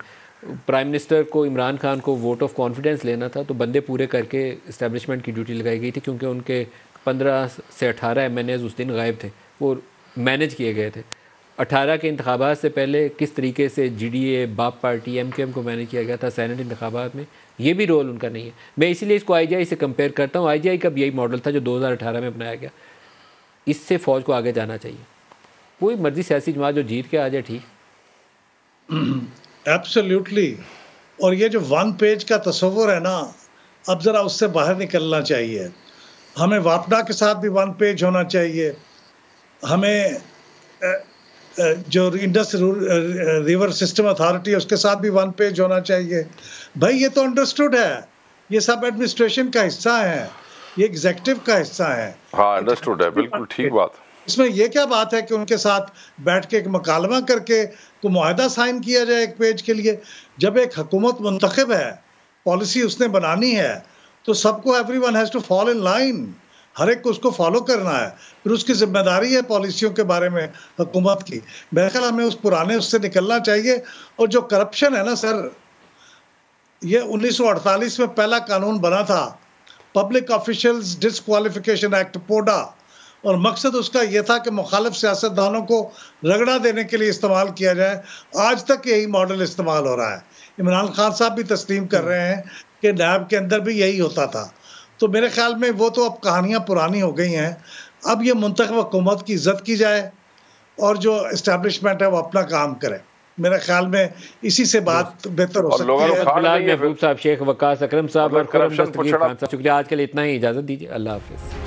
प्राइम मिनिस्टर को, इमरान खान को वोट ऑफ कॉन्फिडेंस लेना था तो बंदे पूरे करके इस्टेब्लिशमेंट की ड्यूटी लगाई गई थी, क्योंकि उनके 15 से 18 MNAs उस दिन गायब थे, वो मैनेज किए गए थे। 18 के इंतखाबात से पहले किस तरीके से GDA, बाप पार्टी, MKM को मैनेज किया गया था सेनेट इंतखाबात में, ये भी रोल उनका नहीं है। मैं इसीलिए इसको IGI से कंपेयर करता हूँ। IGI का भी यही मॉडल था जो 2018 में अपनाया गया। इससे फौज को आगे जाना चाहिए। कोई मर्जी सियासी जमात जो जीत के आ जाए, ठीक। एब्सोल्युटली। और ये जो वन पेज का तस्वुर है ना, अब ज़रा उससे बाहर निकलना चाहिए। हमें वापडा के साथ भी वन पेज होना चाहिए, हमें जो इंडस रिवर सिस्टम अथॉरिटी है उसके साथ भी वन पेज होना चाहिए। भाई ये तो अंडरस्टूड है, ये सब एडमिनिस्ट्रेशन का हिस्सा है, ये एग्जीक्यूटिव का हिस्सा है। हाँ, अंडरस्टूड है, बिल्कुल ठीक बात। इसमें ये क्या बात है कि उनके साथ बैठ के एक मुकालमा करके तो मुआहदा साइन किया जाए एक पेज के लिए। जब एक हुकूमत मुंतखब है, पॉलिसी उसने बनानी है, तो सबको everyone has to follow in line, हर एक को उसको फॉलो करना है। फिर उसकी जिम्मेदारी है पॉलिसियों के बारे में हुकूमत की। मेरे ख्याल हमें उस पुराने उससे निकलना चाहिए। और जो करप्शन है ना सर, ये 1948 में पहला कानून बना था, पब्लिक ऑफिशियल्स डिसक्वालिफिकेशन एक्ट, पोडा, और मकसद उसका यह था कि मुखालिफ सियासतदानों को रगड़ा देने के लिए इस्तेमाल किया जाए। आज तक यही मॉडल इस्तेमाल हो रहा है। इमरान खान साहब भी तस्लीम कर रहे हैं कि नैब के अंदर भी यही होता था। तो मेरे ख्याल में वो तो अब कहानियाँ पुरानी हो गई हैं। अब ये मुंतखब हुकूमत की इज्जत की जाए और जो इस्टेब्लिशमेंट है वो अपना काम करे। मेरे ख्याल में इसी से बात बेहतर हो सकती है। महबूब साहब, शेख वकास अकरम साहब और खुर्रम दस्तगीर खान साहब, शुक्रिया। आज के लिए इतना ही, इजाज़त दीजिए। अल्लाह हाफिज़।